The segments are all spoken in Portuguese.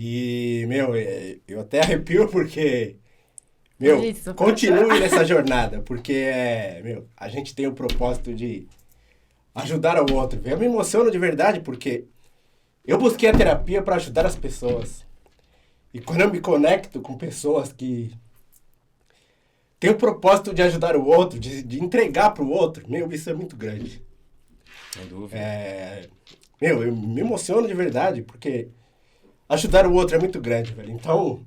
E, meu, eu até arrepio porque, meu, Isso, continue nessa jornada, porque, a gente tem o propósito de ajudar ao outro. Eu me emociono de verdade porque eu busquei a terapia para ajudar as pessoas. E quando eu me conecto com pessoas que têm o propósito de ajudar o outro, de entregar para o outro, meu, isso é muito grande. Sem dúvida. Meu, eu me emociono de verdade, porque ajudar o outro é muito grande, velho. Então,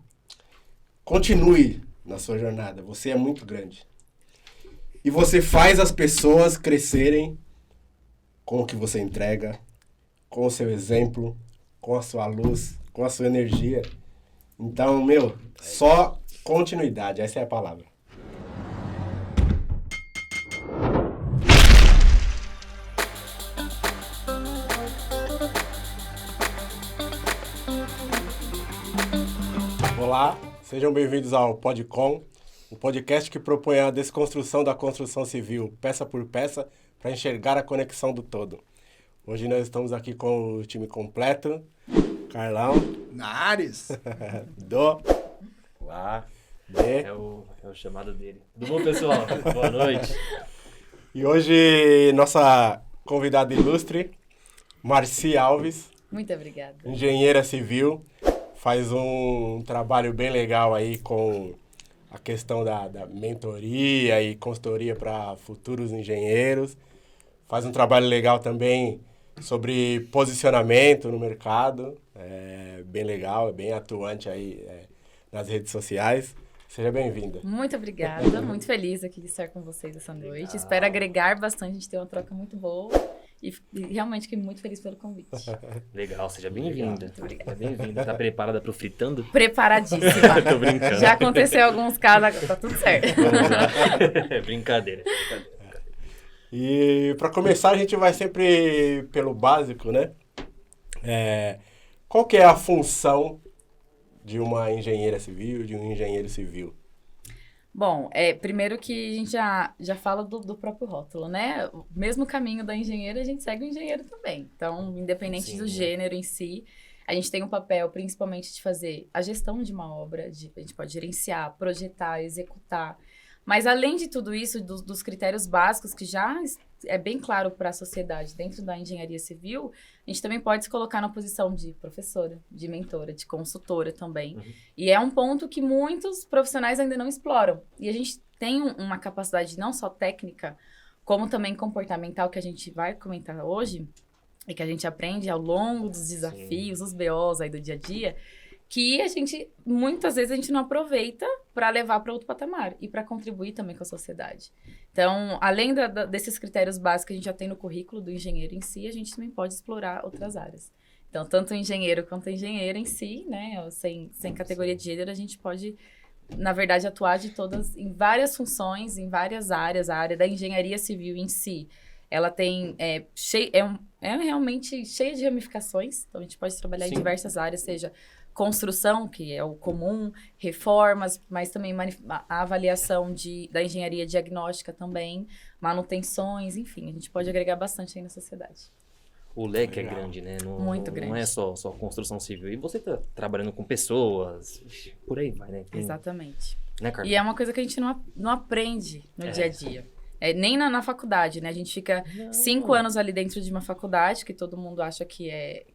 continue na sua jornada. Você é muito grande. E você faz as pessoas crescerem com o que você entrega, com o seu exemplo, com a sua luz, com a sua energia. Então, meu, só continuidade. Essa é a palavra. Olá, sejam bem-vindos ao Podcom, o podcast que propõe a desconstrução da construção civil, peça por peça, para enxergar a conexão do todo. Hoje nós estamos aqui com o time completo, Carlão, Nares. Do, Lá D, é o chamado dele. Tudo bom, pessoal? Boa noite. e hoje nossa convidada ilustre, Marci Alves, Muito obrigada. engenheira civil, faz um trabalho bem legal aí com a questão da mentoria e consultoria para futuros engenheiros. Faz um trabalho legal também sobre posicionamento no mercado. É bem legal, é bem atuante aí nas redes sociais. Seja bem-vinda. Muito obrigada. Muito feliz aqui de estar com vocês essa noite. Espero agregar bastante, a gente ter uma troca muito boa. E realmente fiquei muito feliz pelo convite. Legal, seja bem-vinda. Muito obrigada. Seja bem-vinda. Tá preparada pro fritando? Preparadíssima. Tô brincando. Já aconteceu alguns casos, tá tudo certo. Vamos lá. É brincadeira. E para começar, a gente vai sempre pelo básico, né? Qual que é a função de uma engenheira civil, de um engenheiro civil? Bom, primeiro que a gente já fala do próprio rótulo, né? O mesmo caminho da engenheira, a gente segue o engenheiro também. Então, independente Sim. do gênero em si, a gente tem um papel principalmente de fazer a gestão de uma obra, a gente pode gerenciar, projetar, executar. Mas além de tudo isso, dos critérios básicos que já é bem claro para a sociedade dentro da engenharia civil, a gente também pode se colocar na posição de professora, de mentora, de consultora também. Uhum. E é um ponto que muitos profissionais ainda não exploram. E a gente tem uma capacidade não só técnica, como também comportamental, que a gente vai comentar hoje, e que a gente aprende ao longo dos desafios, os BOs aí do dia a dia, que muitas vezes a gente não aproveita para levar para outro patamar e para contribuir também com a sociedade. Então, além desses critérios básicos que a gente já tem no currículo do engenheiro em si, a gente também pode explorar outras áreas. Então, tanto o engenheiro quanto a engenheira em si, né, sem categoria de gênero, a gente pode, na verdade, atuar em várias funções, em várias áreas. A área da engenharia civil em si, ela tem realmente cheia de ramificações. Então, a gente pode trabalhar em diversas áreas, seja construção, que é o comum, reformas, mas também a avaliação da engenharia diagnóstica também, manutenções, enfim, a gente pode agregar bastante aí na sociedade. O leque é grande, né? Muito grande. Não é só construção civil. E você tá trabalhando com pessoas, por aí vai, né? Exatamente. Né, Carlos? E é uma coisa que a gente não aprende no dia a dia. Nem na faculdade, né? A gente fica 5 anos ali dentro de uma faculdade, que todo mundo acha que é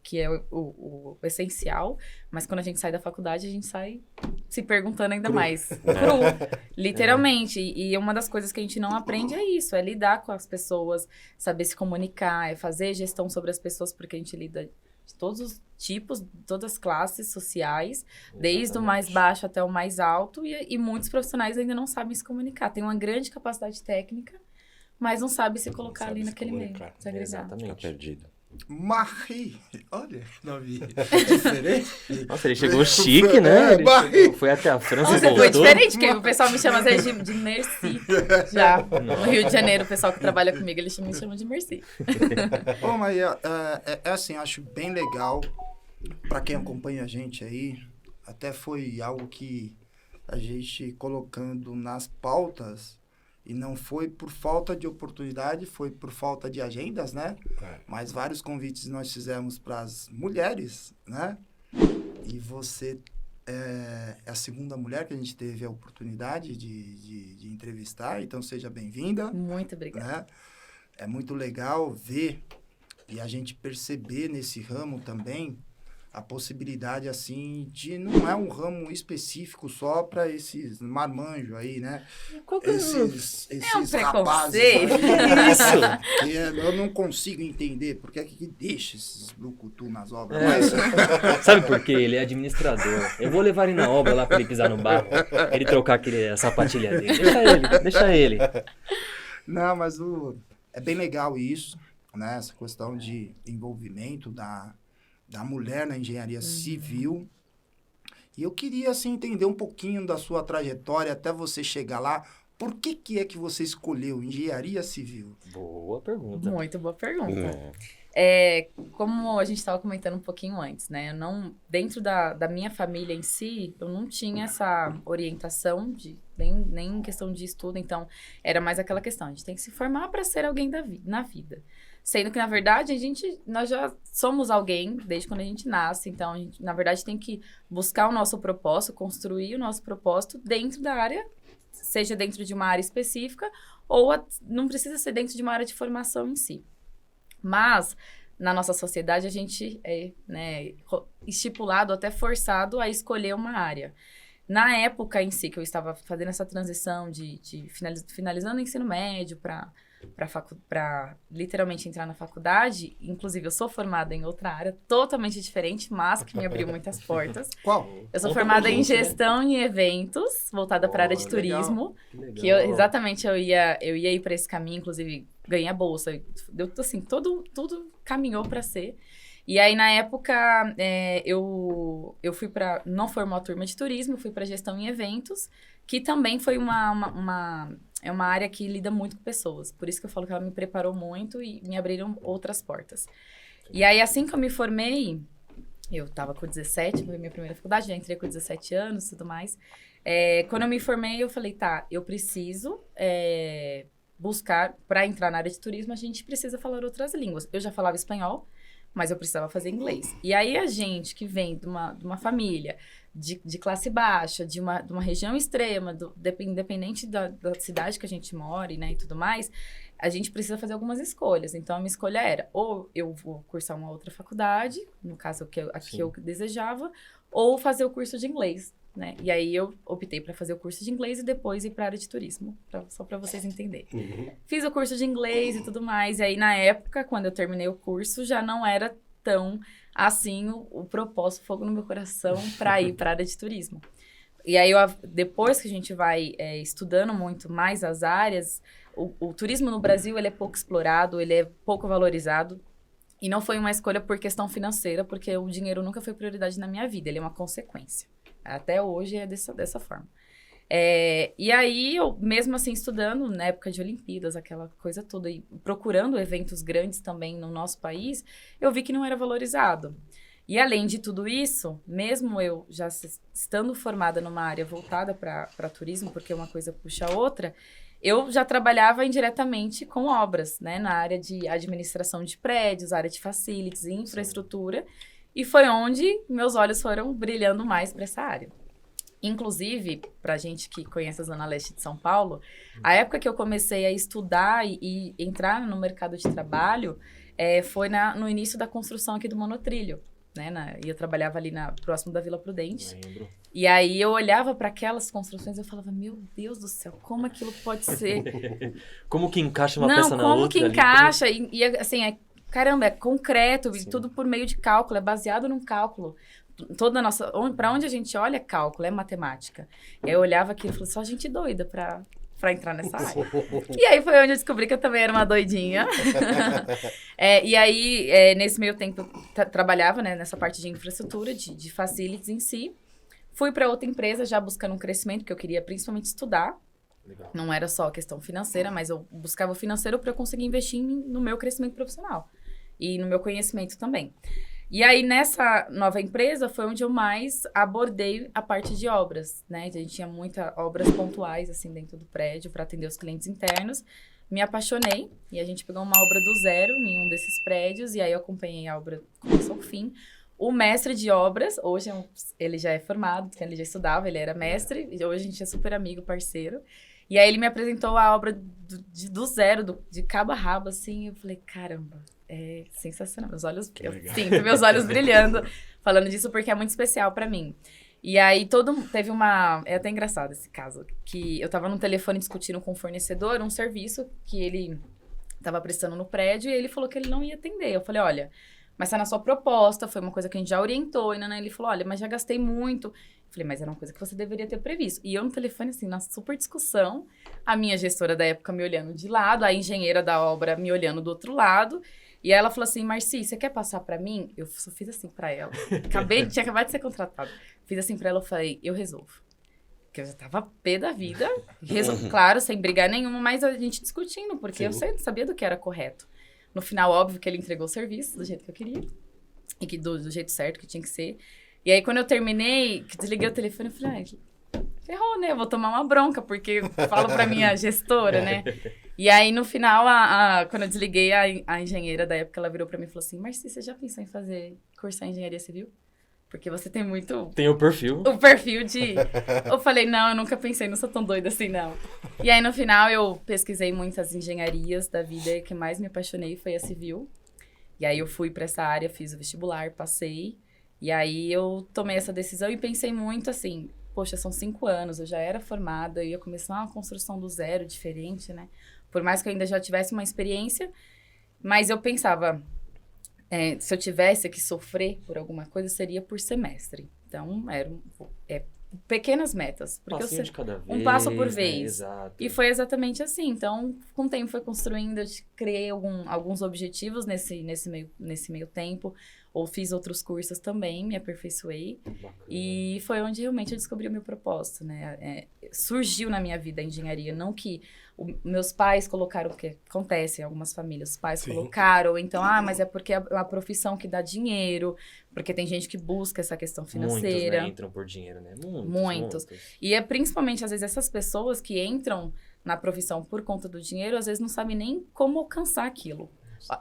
o essencial, mas quando a gente sai da faculdade, a gente sai se perguntando ainda mais. Cru, literalmente. E uma das coisas que a gente não aprende é isso, é lidar com as pessoas, saber se comunicar, é fazer gestão sobre as pessoas, porque a gente lida de todos os tipos, todas as classes sociais, desde o mais baixo até o mais alto, e muitos profissionais ainda não sabem se comunicar. Tem uma grande capacidade técnica, mas não sabe se colocar ali naquele meio. Se agregar. Exatamente. Tá perdido. Marie. Olha, nome diferente. Nossa, ele chegou chique, né? Ele Marie. foi até a França Nossa, e voltou. foi diferente, porque o pessoal me chama às vezes de Merci. Já. No Rio de Janeiro, o pessoal que trabalha comigo, eles me chamam de Merci. Ô, Maria, assim, acho bem legal, para quem acompanha a gente aí, até foi algo que a gente colocando nas pautas, e não foi por falta de oportunidade, foi por falta de agendas, né? Mas vários convites nós fizemos para as mulheres, né? E você é a segunda mulher que a gente teve a oportunidade de entrevistar, então seja bem-vinda. Muito obrigada. Né? É muito legal ver e a gente perceber nesse ramo também a possibilidade, assim, de não é um ramo específico só para esses marmanjos aí, né? Esses rapazes aí, Isso! que eu não consigo entender por que é que deixa esses brucutu nas obras. É. Mas, Sabe por quê? Ele é administrador. Eu vou levar ele na obra lá pra ele pisar no barro. Ele trocar a sapatilha dele. Deixa ele. não, mas é bem legal isso, né? Essa questão de envolvimento da mulher na engenharia civil. E eu queria, assim, entender um pouquinho da sua trajetória até você chegar lá. Por que é que você escolheu engenharia civil? Boa pergunta. Muito boa pergunta. Hum. Como a gente estava comentando um pouquinho antes, né? Dentro da minha família em si, eu não tinha essa orientação nem em questão de estudo, então era mais aquela questão, a gente tem que se formar para ser alguém na vida. Sendo que, na verdade, nós já somos alguém desde quando a gente nasce, então a gente, na verdade, tem que buscar o nosso propósito, construir o nosso propósito dentro da área, seja dentro de uma área específica, ou não precisa ser dentro de uma área de formação em si. Mas, na nossa sociedade, a gente é, né, estipulado, até forçado a escolher uma área. Na época em si, que eu estava fazendo essa transição de finalizando o ensino médio para literalmente entrar na faculdade, inclusive eu sou formada em outra área totalmente diferente, mas que me abriu muitas portas. Qual? Eu sou Conta formada pra em gente, né? gestão em eventos, voltada para a área de legal. turismo. Legal. Que exatamente eu ia ir para esse caminho, inclusive ganhei a bolsa. Deu assim, tudo caminhou para ser. E aí, na época, eu fui para... Não formou a turma de turismo, fui para gestão em eventos, que também foi é uma área que lida muito com pessoas. Por isso que eu falo que ela me preparou muito e me abriram outras portas. E aí, assim que eu me formei, eu estava com 17, foi minha primeira faculdade, já entrei com 17 anos e tudo mais. Quando eu me formei, eu falei, tá, eu preciso buscar, para entrar na área de turismo, a gente precisa falar outras línguas. Eu já falava espanhol, mas eu precisava fazer inglês. E aí, a gente que vem de uma família de classe baixa, de uma região extrema, independente da cidade que a gente mora, né, e tudo mais, a gente precisa fazer algumas escolhas. Então, a minha escolha era, ou eu vou cursar uma outra faculdade, no caso, a que eu desejava, ou fazer o curso de inglês, né? E aí, eu optei para fazer o curso de inglês e depois ir para a área de turismo, só para vocês entenderem. Uhum. Fiz o curso de inglês e tudo mais. E aí, na época, quando eu terminei o curso, já não era tão assim o propósito, fogo no meu coração, para ir para a área de turismo. E aí, depois que a gente vai estudando muito mais as áreas, o turismo no Brasil, ele é pouco explorado, ele é pouco valorizado. E não foi uma escolha por questão financeira, porque o dinheiro nunca foi prioridade na minha vida, ele é uma consequência. Até hoje é dessa forma. E aí, eu mesmo assim, estudando na época de Olimpíadas, aquela coisa toda, e procurando eventos grandes também no nosso país, eu vi que não era valorizado. E além de tudo isso, mesmo eu já estando formada numa área voltada para turismo, porque uma coisa puxa a outra, eu já trabalhava indiretamente com obras, né? Na área de administração de prédios, área de facilities, infraestrutura. E foi onde meus olhos foram brilhando mais para essa área. Inclusive, pra gente que conhece a Zona Leste de São Paulo, a época que eu comecei a estudar e entrar no mercado de trabalho foi no início da construção aqui do monotrilho, né? E eu trabalhava ali próximo da Vila Prudente. Lembro. E aí eu olhava para aquelas construções e eu falava, meu Deus do céu, como aquilo pode ser? Como que encaixa uma peça na outra? Não, como que ali? encaixa? E assim, caramba, é concreto, e tudo por meio de cálculo, é baseado num cálculo. Toda a nossa... Para onde a gente olha é cálculo, é matemática. E aí eu olhava aquilo e falei, só gente doida para entrar nessa área. E aí foi onde eu descobri que eu também era uma doidinha. E aí, nesse meio tempo, eu trabalhava, né, nessa parte de infraestrutura, de facilities em si. Fui para outra empresa já buscando um crescimento, porque eu queria principalmente estudar. Legal. Não era só a questão financeira, mas eu buscava o financeiro para eu conseguir investir no meu crescimento profissional. E no meu conhecimento também. E aí, nessa nova empresa, foi onde eu mais abordei a parte de obras, né? A gente tinha muitas obras pontuais, assim, dentro do prédio, para atender os clientes internos. Me apaixonei, e a gente pegou uma obra do zero em um desses prédios, e aí eu acompanhei a obra do começo ao fim. O mestre de obras, hoje ele já é formado, ele já estudava, ele era mestre, e hoje a gente é super amigo, parceiro. E aí ele me apresentou a obra do zero, de cabo a rabo, assim, eu falei, caramba, é sensacional. Eu sinto meus olhos brilhando falando disso, porque é muito especial pra mim. E aí teve uma... É até engraçado esse caso, que eu tava no telefone discutindo com o fornecedor um serviço que ele tava prestando no prédio, e ele falou que ele não ia atender. Eu falei, olha... Mas tá na sua proposta, foi uma coisa que a gente já orientou. E ele falou, olha, mas já gastei muito. Eu falei, mas era uma coisa que você deveria ter previsto. E eu no telefone, assim, na super discussão, a minha gestora da época me olhando de lado, a engenheira da obra me olhando do outro lado. E aí ela falou assim, Marci, você quer passar pra mim? Eu só fiz assim pra ela. Tinha acabado de ser contratada. Fiz assim pra ela, eu falei, eu resolvo. Porque eu já tava pé da vida. Claro, sem brigar nenhuma, mas a gente discutindo, porque eu sabia do que era correto. No final, óbvio que ele entregou o serviço do jeito que eu queria. E que do jeito certo que tinha que ser. E aí, quando eu terminei, que desliguei o telefone, eu falei, ferrou, né? Eu vou tomar uma bronca, porque eu falo pra minha gestora, né? E aí, no final, quando eu desliguei, a engenheira da época, ela virou pra mim e falou assim, Marci, você já pensou em cursar engenharia civil? Porque você tem muito... Tem o perfil. O perfil de... Eu falei, não, eu nunca pensei, não sou tão doida assim, não. E aí, no final, eu pesquisei muitas engenharias da vida e o que mais me apaixonei foi a civil. E aí, eu fui pra essa área, fiz o vestibular, passei. E aí, eu tomei essa decisão e pensei muito assim, poxa, são 5 anos, eu já era formada, eu ia começar uma construção do zero, diferente, né? Por mais que eu ainda já tivesse uma experiência, mas eu pensava... se eu tivesse que sofrer por alguma coisa, seria por semestre. Então, eram pequenas metas. Porque Passinho de cada vez, um passo por né? vez. Exato. E foi exatamente assim. Então, com o tempo foi construindo, eu criei alguns objetivos nesse meio tempo. Ou fiz outros cursos também, me aperfeiçoei. Bacana. E foi onde realmente eu descobri o meu propósito, né? Surgiu na minha vida a engenharia. Não que meus pais colocaram, porque acontece em algumas famílias, os pais colocaram, então, mas é porque é uma profissão que dá dinheiro, porque tem gente que busca essa questão financeira. Muitos, né, entram por dinheiro, né? Muitos. E é principalmente, às vezes, essas pessoas que entram na profissão por conta do dinheiro, às vezes não sabem nem como alcançar aquilo.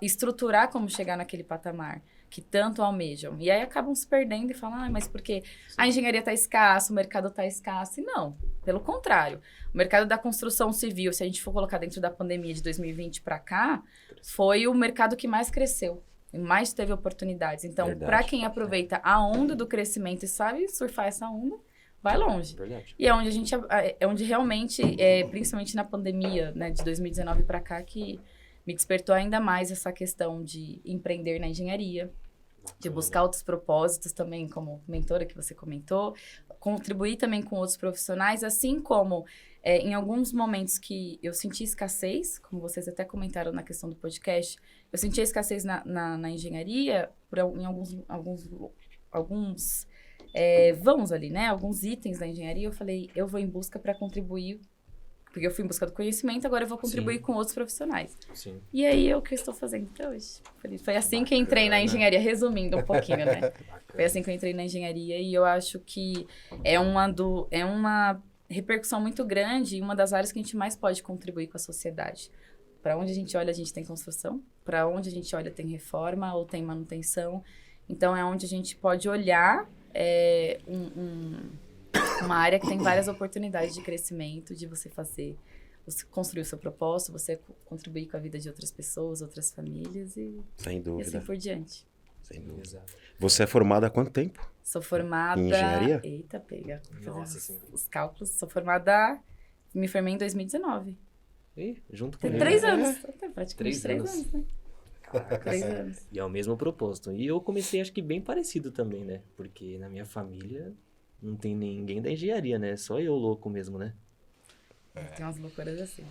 Estruturar como chegar naquele patamar que tanto almejam. E aí acabam se perdendo e falam, mas porque a engenharia está escassa, o mercado está escasso. E não, pelo contrário. O mercado da construção civil, se a gente for colocar dentro da pandemia de 2020 para cá, foi o mercado que mais cresceu. E mais teve oportunidades. Então, para quem aproveita a onda do crescimento e sabe surfar essa onda, vai longe. Verdade. E é onde realmente, principalmente na pandemia, né, de 2019 para cá, que me despertou ainda mais essa questão de empreender na engenharia, de buscar outros propósitos também, como mentora que você comentou, contribuir também com outros profissionais, assim como em alguns momentos que eu senti escassez, como vocês até comentaram na questão do podcast, eu senti a escassez na engenharia em alguns vãos ali, né? Alguns itens da engenharia, eu falei, eu vou em busca para contribuir, porque eu fui em busca do conhecimento, agora eu vou contribuir com outros profissionais. Sim. E aí é o que eu estou fazendo até hoje. Foi assim que eu entrei na engenharia, resumindo um pouquinho, né? Foi assim que eu entrei na engenharia e eu acho que é uma repercussão muito grande e uma das áreas que a gente mais pode contribuir com a sociedade. Para onde a gente olha, a gente tem construção. Para onde a gente olha, tem reforma ou tem manutenção. Então, é onde a gente pode olhar uma área que tem várias oportunidades de crescimento, de você construir o seu propósito, você contribuir com a vida de outras pessoas, outras famílias Sem dúvida. E assim por diante. Sem dúvida. Exato. Você é formada há quanto tempo? Sou formada... Em engenharia? Eita, pega. Nossa, sim. Os cálculos. Sou formada... Me formei em 2019. E junto com Tem ele. 3 anos. Tem praticamente 3 3 anos. anos, né? Caraca, 3 anos. E é o mesmo propósito. E eu comecei, acho que bem parecido também, né? Porque na minha família não tem ninguém da engenharia, né? Só eu louco mesmo, né? Tem umas loucuras assim.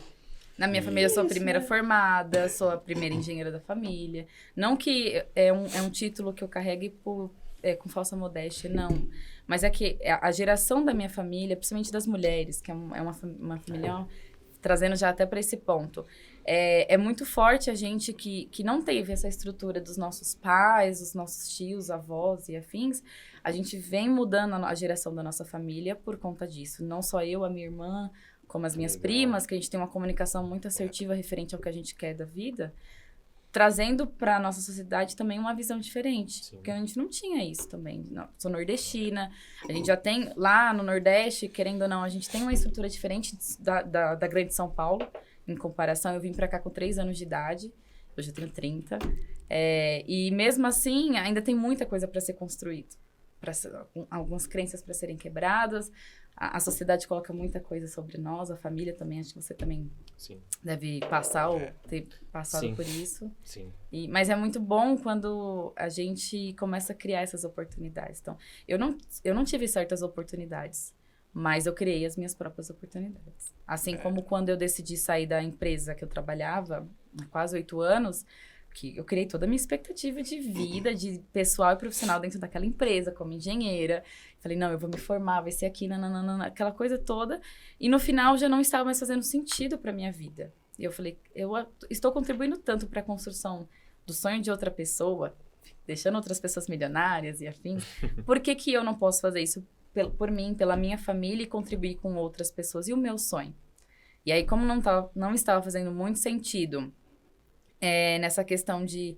Na minha família, eu sou a primeira formada, sou a primeira engenheira da família. Não que é um título que eu carregue com falsa modéstia, não. Mas é que a geração da minha família, principalmente das mulheres, que é uma família, trazendo já até para esse ponto, é muito forte a gente que não teve essa estrutura dos nossos pais, dos nossos tios, avós e afins. A gente vem mudando a geração da nossa família por conta disso. Não só eu, a minha irmã, como as minhas primas, que a gente tem uma comunicação muito assertiva referente ao que a gente quer da vida, trazendo para nossa sociedade também uma visão diferente. Sim. Porque a gente não tinha isso também. Não, sou nordestina, a gente já tem lá no Nordeste, querendo ou não, a gente tem uma estrutura diferente da grande São Paulo. Em comparação, eu vim para cá com 3 anos de idade, hoje eu tenho 30. E mesmo assim, ainda tem muita coisa para ser construída. Algumas crenças para serem quebradas. A sociedade coloca muita coisa sobre nós, a família também, acho que você também Sim. deve passar ou ter passado Sim. por isso. Sim. Mas é muito bom quando a gente começa a criar essas oportunidades. Então, eu não tive certas oportunidades, mas eu criei as minhas próprias oportunidades. Assim como quando eu decidi sair da empresa que eu trabalhava, há quase 8 anos, que eu criei toda a minha expectativa de vida, de pessoal e profissional dentro daquela empresa, como engenheira. Falei, não, eu vou me formar, vai ser aqui, nananana, aquela coisa toda. E no final já não estava mais fazendo sentido para minha vida. E eu falei, eu estou contribuindo tanto para a construção do sonho de outra pessoa, deixando outras pessoas milionárias e afins. Por que eu não posso fazer isso por mim, pela minha família e contribuir com outras pessoas? E o meu sonho? E aí, como não estava fazendo muito sentido nessa questão de,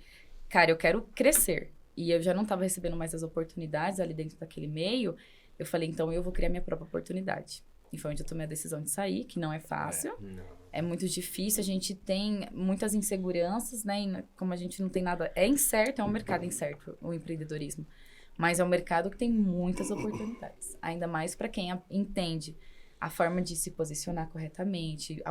cara, eu quero crescer. E eu já não estava recebendo mais as oportunidades ali dentro daquele meio. Eu falei, então eu vou criar minha própria oportunidade. E foi onde eu tomei a decisão de sair, que não é fácil. É muito difícil, a gente tem muitas inseguranças, né? E como a gente não tem nada... É incerto, é um mercado incerto, o empreendedorismo. Mas é um mercado que tem muitas oportunidades. Ainda mais para quem entende a forma de se posicionar corretamente,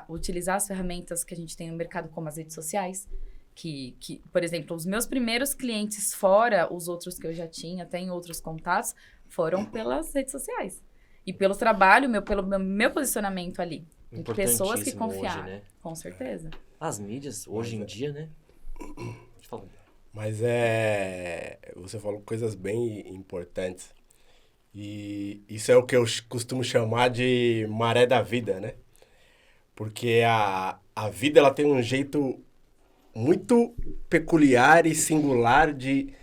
utilizar as ferramentas que a gente tem no mercado, como as redes sociais, que, por exemplo, os meus primeiros clientes, fora os outros que eu já tinha, até em outros contatos, foram pelas redes sociais. E pelo trabalho, pelo meu posicionamento ali. De pessoas que confiaram. Hoje, né? Com certeza. As mídias, hoje em dia, né? Mas você falou coisas bem importantes. E isso é o que eu costumo chamar de maré da vida, né? Porque a vida, ela tem um jeito muito peculiar e singular de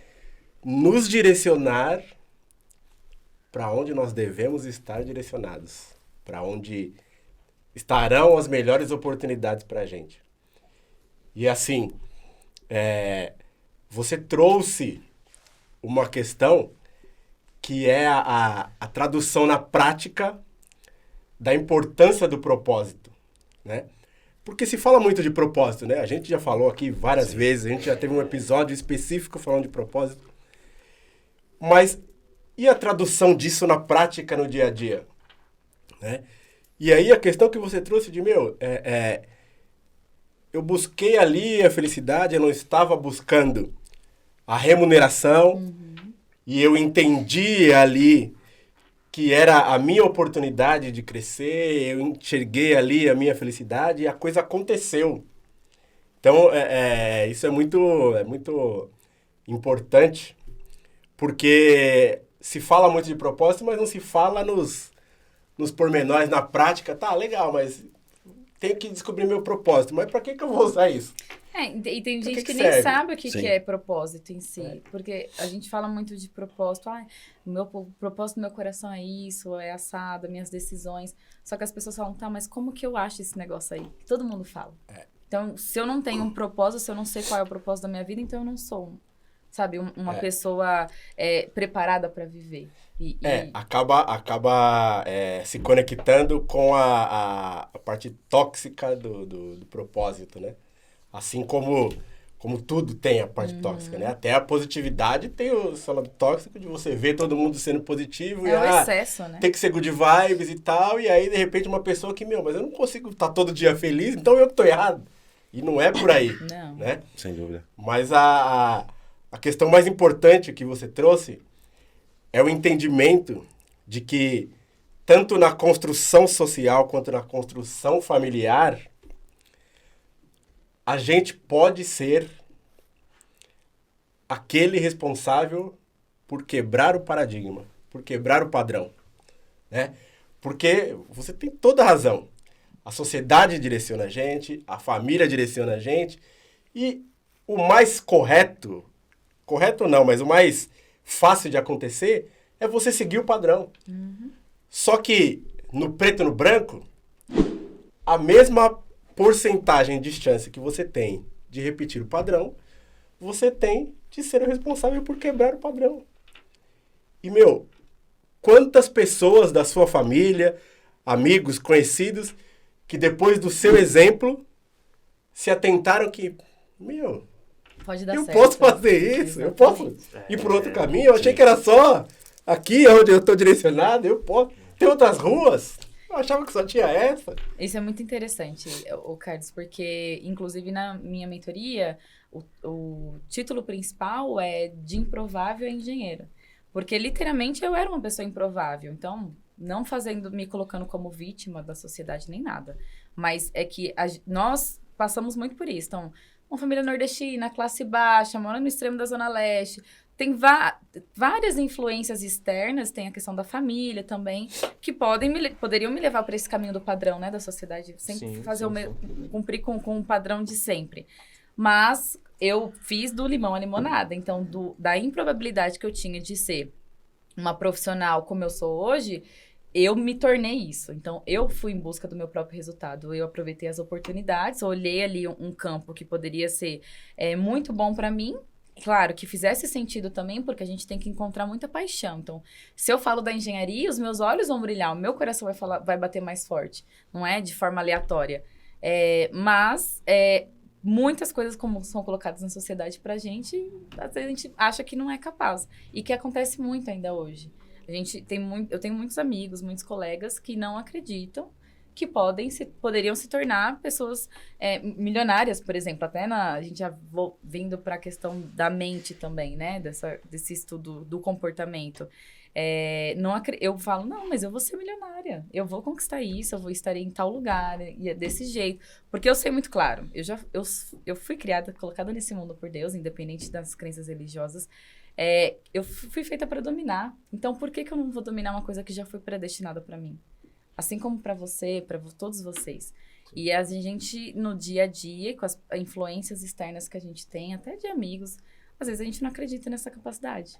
nos direcionar para onde nós devemos estar direcionados. Para onde estarão as melhores oportunidades para a gente. E assim, você trouxe uma questão que é a tradução na prática da importância do propósito, né? Porque se fala muito de propósito, né? A gente já falou aqui várias vezes, a gente já teve um episódio específico falando de propósito. Mas e a tradução disso na prática, no dia a dia? Né? E aí a questão que você trouxe de, eu busquei ali a felicidade, eu não estava buscando a remuneração, e eu entendi ali que era a minha oportunidade de crescer, eu enxerguei ali a minha felicidade e a coisa aconteceu. Então, isso é muito importante, porque se fala muito de propósito, mas não se fala nos pormenores, na prática. Tá, legal, mas tenho que descobrir meu propósito. Mas para que eu vou usar isso? E tem gente que serve? nem sabe o que é propósito em si. Porque a gente fala muito de propósito. O propósito do meu coração é isso, é assado, minhas decisões. Só que as pessoas falam, tá, mas como que eu acho esse negócio aí? Todo mundo fala. Então, se eu não tenho um propósito, se eu não sei qual é o propósito da minha vida, então eu não sou, sabe, uma pessoa preparada para viver. Acaba se conectando com a parte tóxica do propósito, né? Assim como tudo tem a parte tóxica, né? Até a positividade tem o lado tóxico de você ver todo mundo sendo positivo. É o excesso, né? Tem que ser good vibes e tal. E aí, de repente, uma pessoa que, mas eu não consigo estar todo dia feliz, então eu que tô errado. E não é por aí, Não. né? Sem dúvida. Mas a questão mais importante que você trouxe é o entendimento de que, tanto na construção social quanto na construção familiar, a gente pode ser aquele responsável por quebrar o paradigma, por quebrar o padrão, né? Porque você tem toda a razão. A sociedade direciona a gente, a família direciona a gente, e o mais correto não, mas o mais fácil de acontecer é você seguir o padrão. Só que, no preto e no branco, a mesma porcentagem de chance que você tem de repetir o padrão, você tem de ser o responsável por quebrar o padrão. E, meu, quantas pessoas da sua família, amigos, conhecidos, que depois do seu exemplo se atentaram que, meu, Pode dar eu certo. posso fazer isso, eu posso Exatamente. ir por outro caminho. Eu achei que era só aqui onde eu estou direcionado, eu posso. Tem outras ruas? Eu achava que só tinha essa. Isso é muito interessante, o Carlos, porque, inclusive, na minha mentoria, o título principal é de improvável a engenheiro. Porque, literalmente, eu era uma pessoa improvável. Então, não me colocando como vítima da sociedade nem nada. Mas é que nós passamos muito por isso. Então, uma família nordestina, classe baixa, morando no extremo da Zona Leste. Tem várias influências externas, tem a questão da família também, que poderiam me levar para esse caminho do padrão, né, da sociedade. Sempre cumprir com o padrão de sempre. Mas eu fiz do limão a limonada. Então, da improbabilidade que eu tinha de ser uma profissional como eu sou hoje, eu me tornei isso. Então, eu fui em busca do meu próprio resultado. Eu aproveitei as oportunidades, olhei ali um campo que poderia ser muito bom para mim. Claro, que fizesse sentido também, porque a gente tem que encontrar muita paixão. Então, se eu falo da engenharia, os meus olhos vão brilhar, o meu coração vai bater mais forte. Não é de forma aleatória. Mas muitas coisas como são colocadas na sociedade pra gente, às vezes a gente acha que não é capaz. E que acontece muito ainda hoje. Eu tenho muitos amigos, muitos colegas que não acreditam que poderiam se tornar pessoas milionárias, por exemplo. Até a gente já vindo para a questão da mente também, né? Desse estudo do comportamento. Eu falo, não, mas eu vou ser milionária. Eu vou conquistar isso, eu vou estar em tal lugar. E é desse jeito. Porque eu sei muito claro. Eu fui criada, colocada nesse mundo por Deus, independente das crenças religiosas. Eu fui feita para dominar. Então, por que eu não vou dominar uma coisa que já foi predestinada para mim? Assim como para você, para todos vocês. E a gente, no dia a dia, com as influências externas que a gente tem, até de amigos, às vezes a gente não acredita nessa capacidade.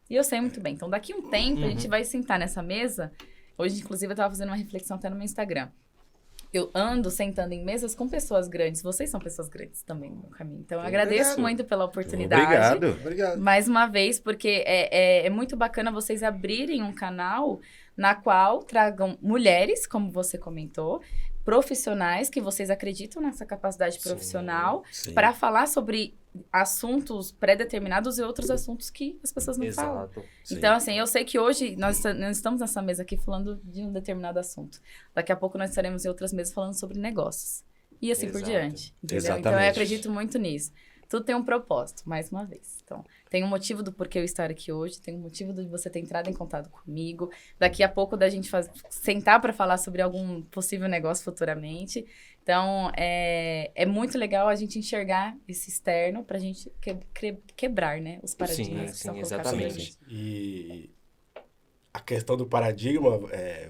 E eu sei muito bem. Então, daqui a um tempo, a gente vai sentar nessa mesa. Hoje, inclusive, eu estava fazendo uma reflexão até no meu Instagram. Eu ando sentando em mesas com pessoas grandes. Vocês são pessoas grandes também no meu caminho. Então, eu agradeço muito pela oportunidade. Obrigado. Mais uma vez, porque é muito bacana vocês abrirem um canal na qual tragam mulheres, como você comentou, profissionais que vocês acreditam nessa capacidade profissional para falar sobre assuntos pré-determinados e outros assuntos que as pessoas não falam. Então, assim, eu sei que hoje nós estamos nessa mesa aqui falando de um determinado assunto. Daqui a pouco nós estaremos em outras mesas falando sobre negócios. E assim por diante. Entendeu? Exatamente. Então, eu acredito muito nisso. Tudo tem um propósito, mais uma vez. Então, tem um motivo do porquê eu estar aqui hoje, tem um motivo de você ter entrado em contato comigo. Daqui a pouco da gente sentar para falar sobre algum possível negócio futuramente. Então, é muito legal a gente enxergar esse externo para a gente quebrar, né, os paradigmas que são colocados pra gente. E a questão do paradigma,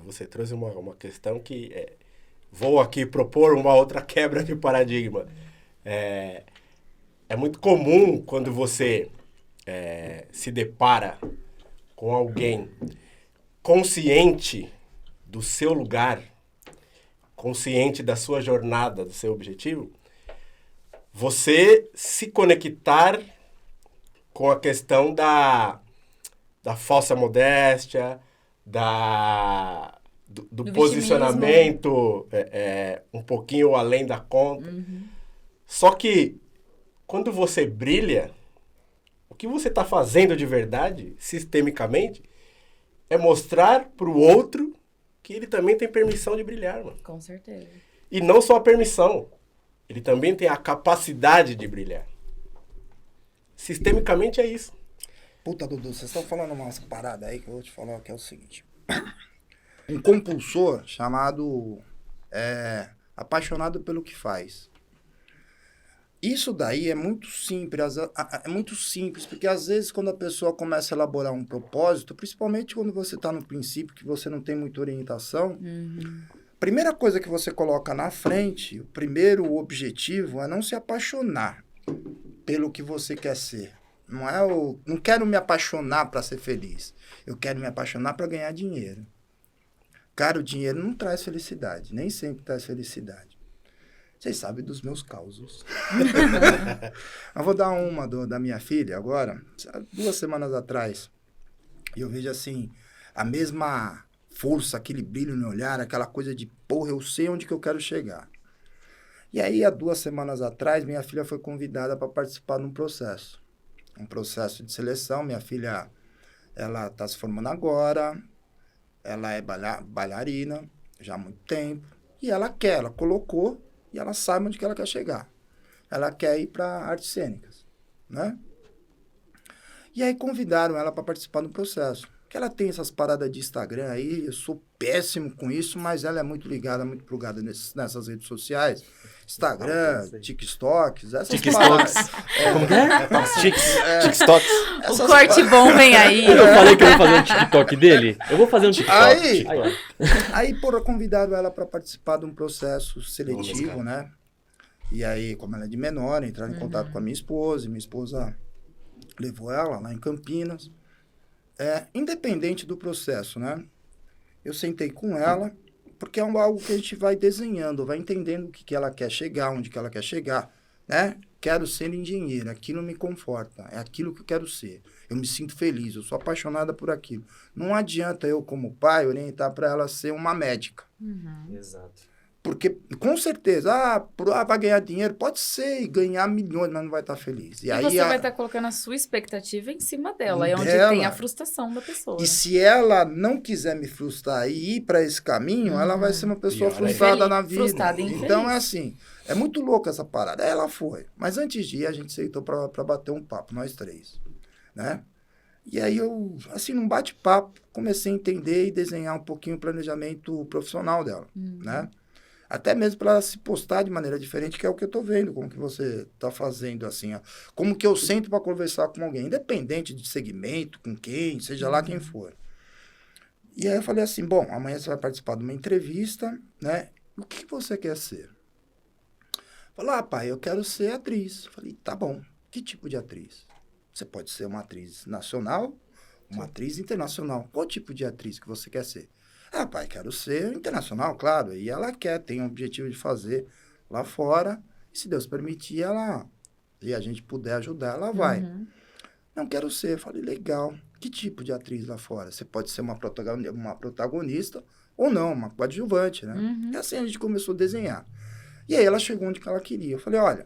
você trouxe uma questão que vou aqui propor uma outra quebra de paradigma. É muito comum quando você se depara com alguém consciente do seu lugar, consciente da sua jornada, do seu objetivo, você se conectar com a questão da falsa modéstia, do posicionamento um pouquinho além da conta. Uhum. Só que quando você brilha, o que você está fazendo de verdade, sistemicamente, é mostrar para o outro que ele também tem permissão de brilhar, mano. Com certeza. E não só a permissão, ele também tem a capacidade de brilhar. Sistemicamente é isso. Puta, Dudu, vocês estão falando umas paradas aí que eu vou te falar, que é o seguinte. Um compulsor chamado apaixonado pelo que faz. Isso daí é muito simples, porque às vezes quando a pessoa começa a elaborar um propósito, principalmente quando você está no princípio, que você não tem muita orientação, primeira coisa que você coloca na frente, o primeiro objetivo é não se apaixonar pelo que você quer ser. Não quero me apaixonar para ser feliz, eu quero me apaixonar para ganhar dinheiro. Cara, o dinheiro não traz felicidade, nem sempre traz felicidade. Vocês sabem dos meus causos. Eu vou dar uma da minha filha agora, 2 semanas atrás. E eu vejo assim, a mesma força, aquele brilho no olhar, aquela coisa de, porra, eu sei onde que eu quero chegar. E aí, há 2 semanas atrás, minha filha foi convidada para participar de um processo de seleção. Minha filha, ela está se formando agora, ela é bailarina já há muito tempo, e ela colocou, e ela sabe onde que ela quer chegar. Ela quer ir para artes cênicas, né? E aí convidaram ela para participar do processo. Que ela tem essas paradas de Instagram aí, eu sou péssimo com isso, mas ela é muito ligada, muito plugada nessas redes sociais. Instagram, TikToks, essas paradas. Como que é? TikToks. O corte bom vem aí. Eu falei que eu vou fazer um TikTok dele. Eu vou fazer um TikTok. Aí convidaram ela para participar de um processo seletivo, né? E aí, como ela é de menor, entraram em contato com a minha esposa, e minha esposa levou ela lá em Campinas. Independente do processo, né? Eu sentei com ela, porque é algo que a gente vai desenhando, vai entendendo o que ela quer chegar, onde que ela quer chegar, né? Quero ser engenheira, aquilo me conforta, é aquilo que eu quero ser. Eu me sinto feliz, eu sou apaixonada por aquilo. Não adianta eu, como pai, orientar para ela ser uma médica. Exato. Porque, com certeza, vai ganhar dinheiro, pode ser, e ganhar milhões, mas não vai estar feliz. E aí você vai estar colocando a sua expectativa em cima dela, é onde tem a frustração da pessoa. E se ela não quiser me frustrar e ir para esse caminho, ela vai ser uma pessoa frustrada na vida. Frustrada e infeliz. Então, é assim, é muito louco essa parada. Ela foi. Mas antes de ir, a gente sentou para bater um papo, nós 3, né? E aí eu, assim, num bate-papo, comecei a entender e desenhar um pouquinho o planejamento profissional dela, né? Até mesmo para ela se postar de maneira diferente, que é o que eu estou vendo, como que você está fazendo, assim, ó. Como que eu sento para conversar com alguém, independente de segmento, com quem, seja lá quem for. E aí eu falei assim, bom, amanhã você vai participar de uma entrevista, né? O que você quer ser? Falei, pai, eu quero ser atriz. Falei, tá bom, que tipo de atriz? Você pode ser uma atriz nacional, uma atriz internacional. Qual tipo de atriz que você quer ser? Pai, quero ser internacional, claro. E ela tem o objetivo de fazer lá fora. E se Deus permitir, e a gente puder ajudar, ela vai. Não quero ser. Eu falei, legal. Que tipo de atriz lá fora? Você pode ser uma protagonista ou não, uma coadjuvante, né? E assim a gente começou a desenhar. E aí ela chegou onde que ela queria. Eu falei, olha,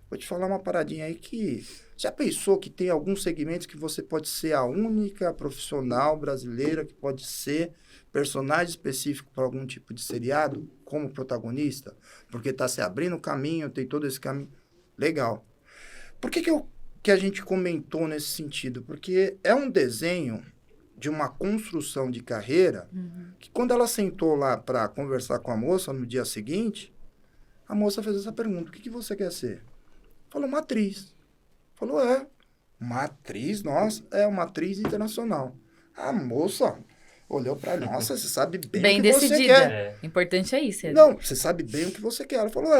vou te falar uma paradinha aí que... Já pensou que tem alguns segmentos que você pode ser a única profissional brasileira que pode ser personagem específico para algum tipo de seriado como protagonista? Porque está se abrindo caminho, tem todo esse caminho. Legal. Por que a gente comentou nesse sentido? Porque é um desenho de uma construção de carreira que quando ela sentou lá para conversar com a moça no dia seguinte, a moça fez essa pergunta, o que você quer ser? Falou, uma atriz. Falou, uma atriz, nossa, uma atriz internacional. A moça olhou para ela, nossa, você sabe bem o que você quer. Importante é isso. Não, você sabe bem o que você quer. Ela falou,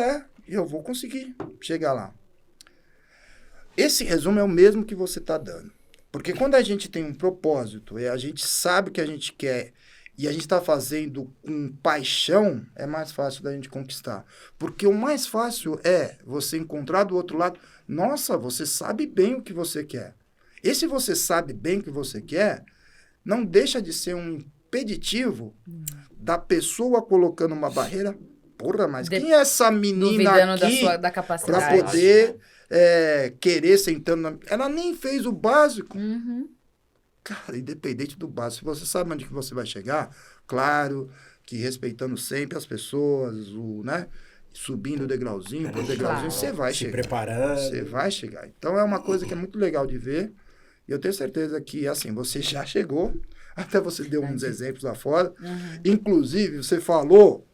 eu vou conseguir chegar lá. Esse resumo é o mesmo que você está dando. Porque quando a gente tem um propósito, a gente sabe o que a gente quer e a gente está fazendo com paixão, é mais fácil da gente conquistar. Porque o mais fácil é você encontrar do outro lado, nossa, você sabe bem o que você quer. E se você sabe bem o que você quer, não deixa de ser um impeditivo da pessoa colocando uma barreira. Porra, mas quem é essa menina aqui para poder querer sentando... Ela nem fez o básico. Cara, independente do básico, se você sabe onde que você vai chegar, claro que respeitando sempre as pessoas, né? Subindo degrauzinho por degrauzinho, você vai chegar. Se preparando. Você vai chegar. Então, é uma coisa que é muito legal de ver. E eu tenho certeza que, assim, você já chegou. Até você deu uns exemplos lá fora. Inclusive, você falou...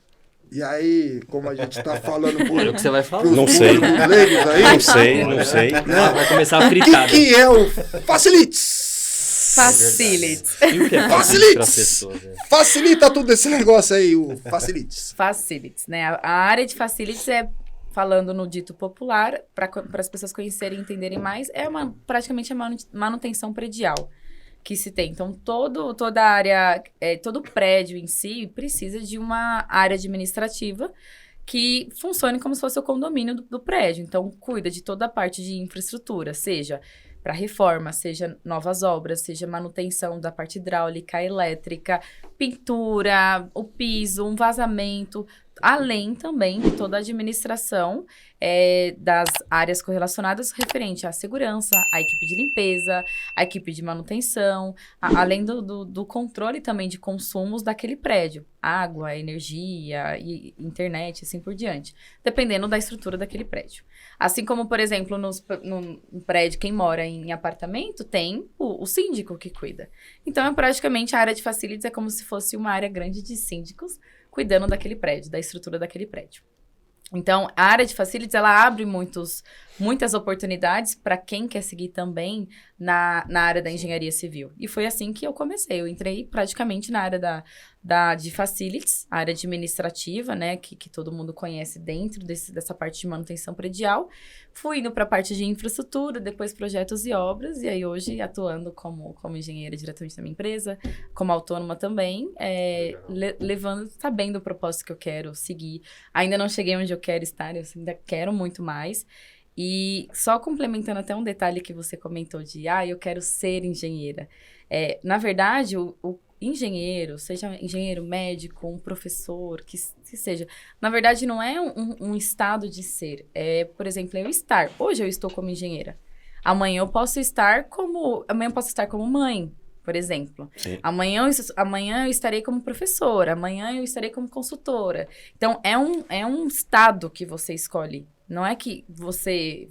E aí, como a gente está falando por... o que você vai falar? Não sei. Aí, não sei. Né? Vai começar a fritar. O que é o Facilites? Facilites. E o que é Facilites? Facilita tudo esse negócio aí, o Facilites. Facilites, né? A área de Facilites falando no dito popular, para as pessoas conhecerem e entenderem mais, praticamente a manutenção predial que se tem. Então, toda a área, todo prédio em si precisa de uma área administrativa que funcione como se fosse o condomínio do prédio. Então, cuida de toda a parte de infraestrutura, seja para reforma, seja novas obras, seja manutenção da parte hidráulica, elétrica, pintura, o piso, um vazamento, além também de toda a administração das áreas correlacionadas referente à segurança, à equipe de limpeza, à equipe de manutenção, além do controle também de consumos daquele prédio. Água, energia, e internet, assim por diante. Dependendo da estrutura daquele prédio. Assim como, por exemplo, no prédio, quem mora em apartamento, tem o síndico que cuida. Então, praticamente, a área de facilities é como se fosse uma área grande de síndicos cuidando daquele prédio, da estrutura daquele prédio. Então, a área de facilities, ela abre muitas oportunidades para quem quer seguir também na área da engenharia civil. E foi assim que eu comecei. Eu entrei praticamente na área de facilities, a área administrativa, né, que todo mundo conhece dentro dessa parte de manutenção predial. Fui indo para a parte de infraestrutura, depois projetos e obras, e aí hoje atuando como engenheira diretamente na minha empresa, como autônoma também, sabendo o propósito que eu quero seguir. Ainda não cheguei onde eu quero estar, eu ainda quero muito mais. E só complementando até um detalhe que você comentou de, eu quero ser engenheira. Na verdade, o engenheiro, seja engenheiro médico, um professor, que seja, na verdade não é um estado de ser. Por exemplo, hoje eu estou como engenheira. Amanhã eu posso estar como mãe, por exemplo. Sim. Amanhã eu estarei como professora, amanhã eu estarei como consultora. Então, é um estado que você escolhe. Não é que você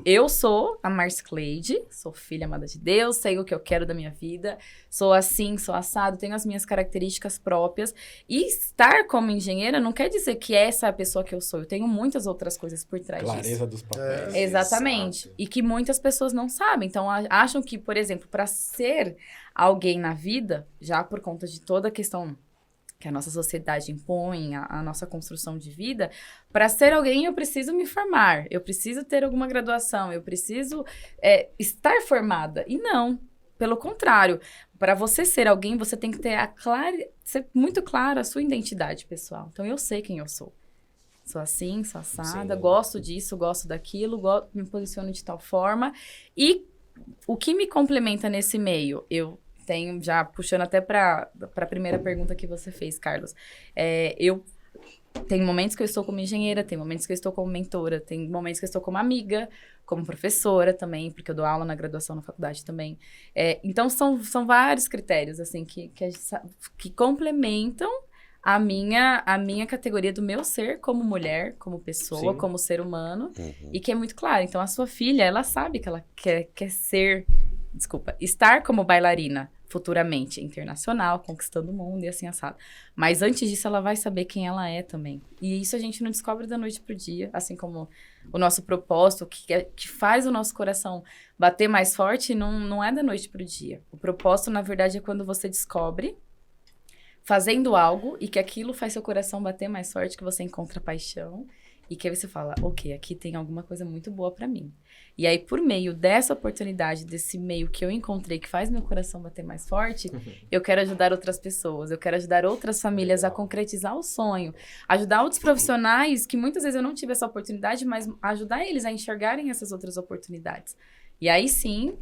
Eu sou a Marcy Cleide, sou filha amada de Deus, sei o que eu quero da minha vida, sou assim, sou assado, tenho as minhas características próprias. E estar como engenheira não quer dizer que essa é a pessoa que eu sou. Eu tenho muitas outras coisas por trás disso. Clareza dos papéis. Exatamente. E que muitas pessoas não sabem. Então, acham que, por exemplo, para ser alguém na vida, já por conta de toda a questão que a nossa sociedade impõe, a nossa construção de vida, para ser alguém eu preciso me formar, eu preciso ter alguma graduação, eu preciso estar formada. E não, pelo contrário, para você ser alguém, você tem que ter ser muito clara a sua identidade pessoal. Então, eu sei quem eu sou. Sou assim, sou assada, gosto disso, gosto daquilo, me posiciono de tal forma. E o que me complementa nesse meio? Eu tenho, já puxando até para a primeira pergunta que você fez, Carlos. Eu tenho momentos que eu estou como engenheira, tem momentos que eu estou como mentora, tem momentos que eu estou como amiga, como professora também, porque eu dou aula na graduação na faculdade também. Então, são vários critérios, assim, que complementam a minha categoria do meu ser como mulher, como pessoa, Sim. como ser humano, e que é muito claro. Então, a sua filha, ela sabe que ela quer estar como bailarina futuramente, internacional, conquistando o mundo e assim assado. Mas antes disso, ela vai saber quem ela é também. E isso a gente não descobre da noite pro dia, assim como o nosso propósito, que faz o nosso coração bater mais forte, não é da noite pro dia. O propósito, na verdade, é quando você descobre fazendo algo e que aquilo faz seu coração bater mais forte, que você encontra paixão e que aí você fala, ok, aqui tem alguma coisa muito boa pra mim. E aí, por meio dessa oportunidade, desse meio que eu encontrei, que faz meu coração bater mais forte, eu quero ajudar outras pessoas, eu quero ajudar outras famílias a concretizar o sonho, ajudar outros profissionais que muitas vezes eu não tive essa oportunidade, mas ajudar eles a enxergarem essas outras oportunidades. E aí sim,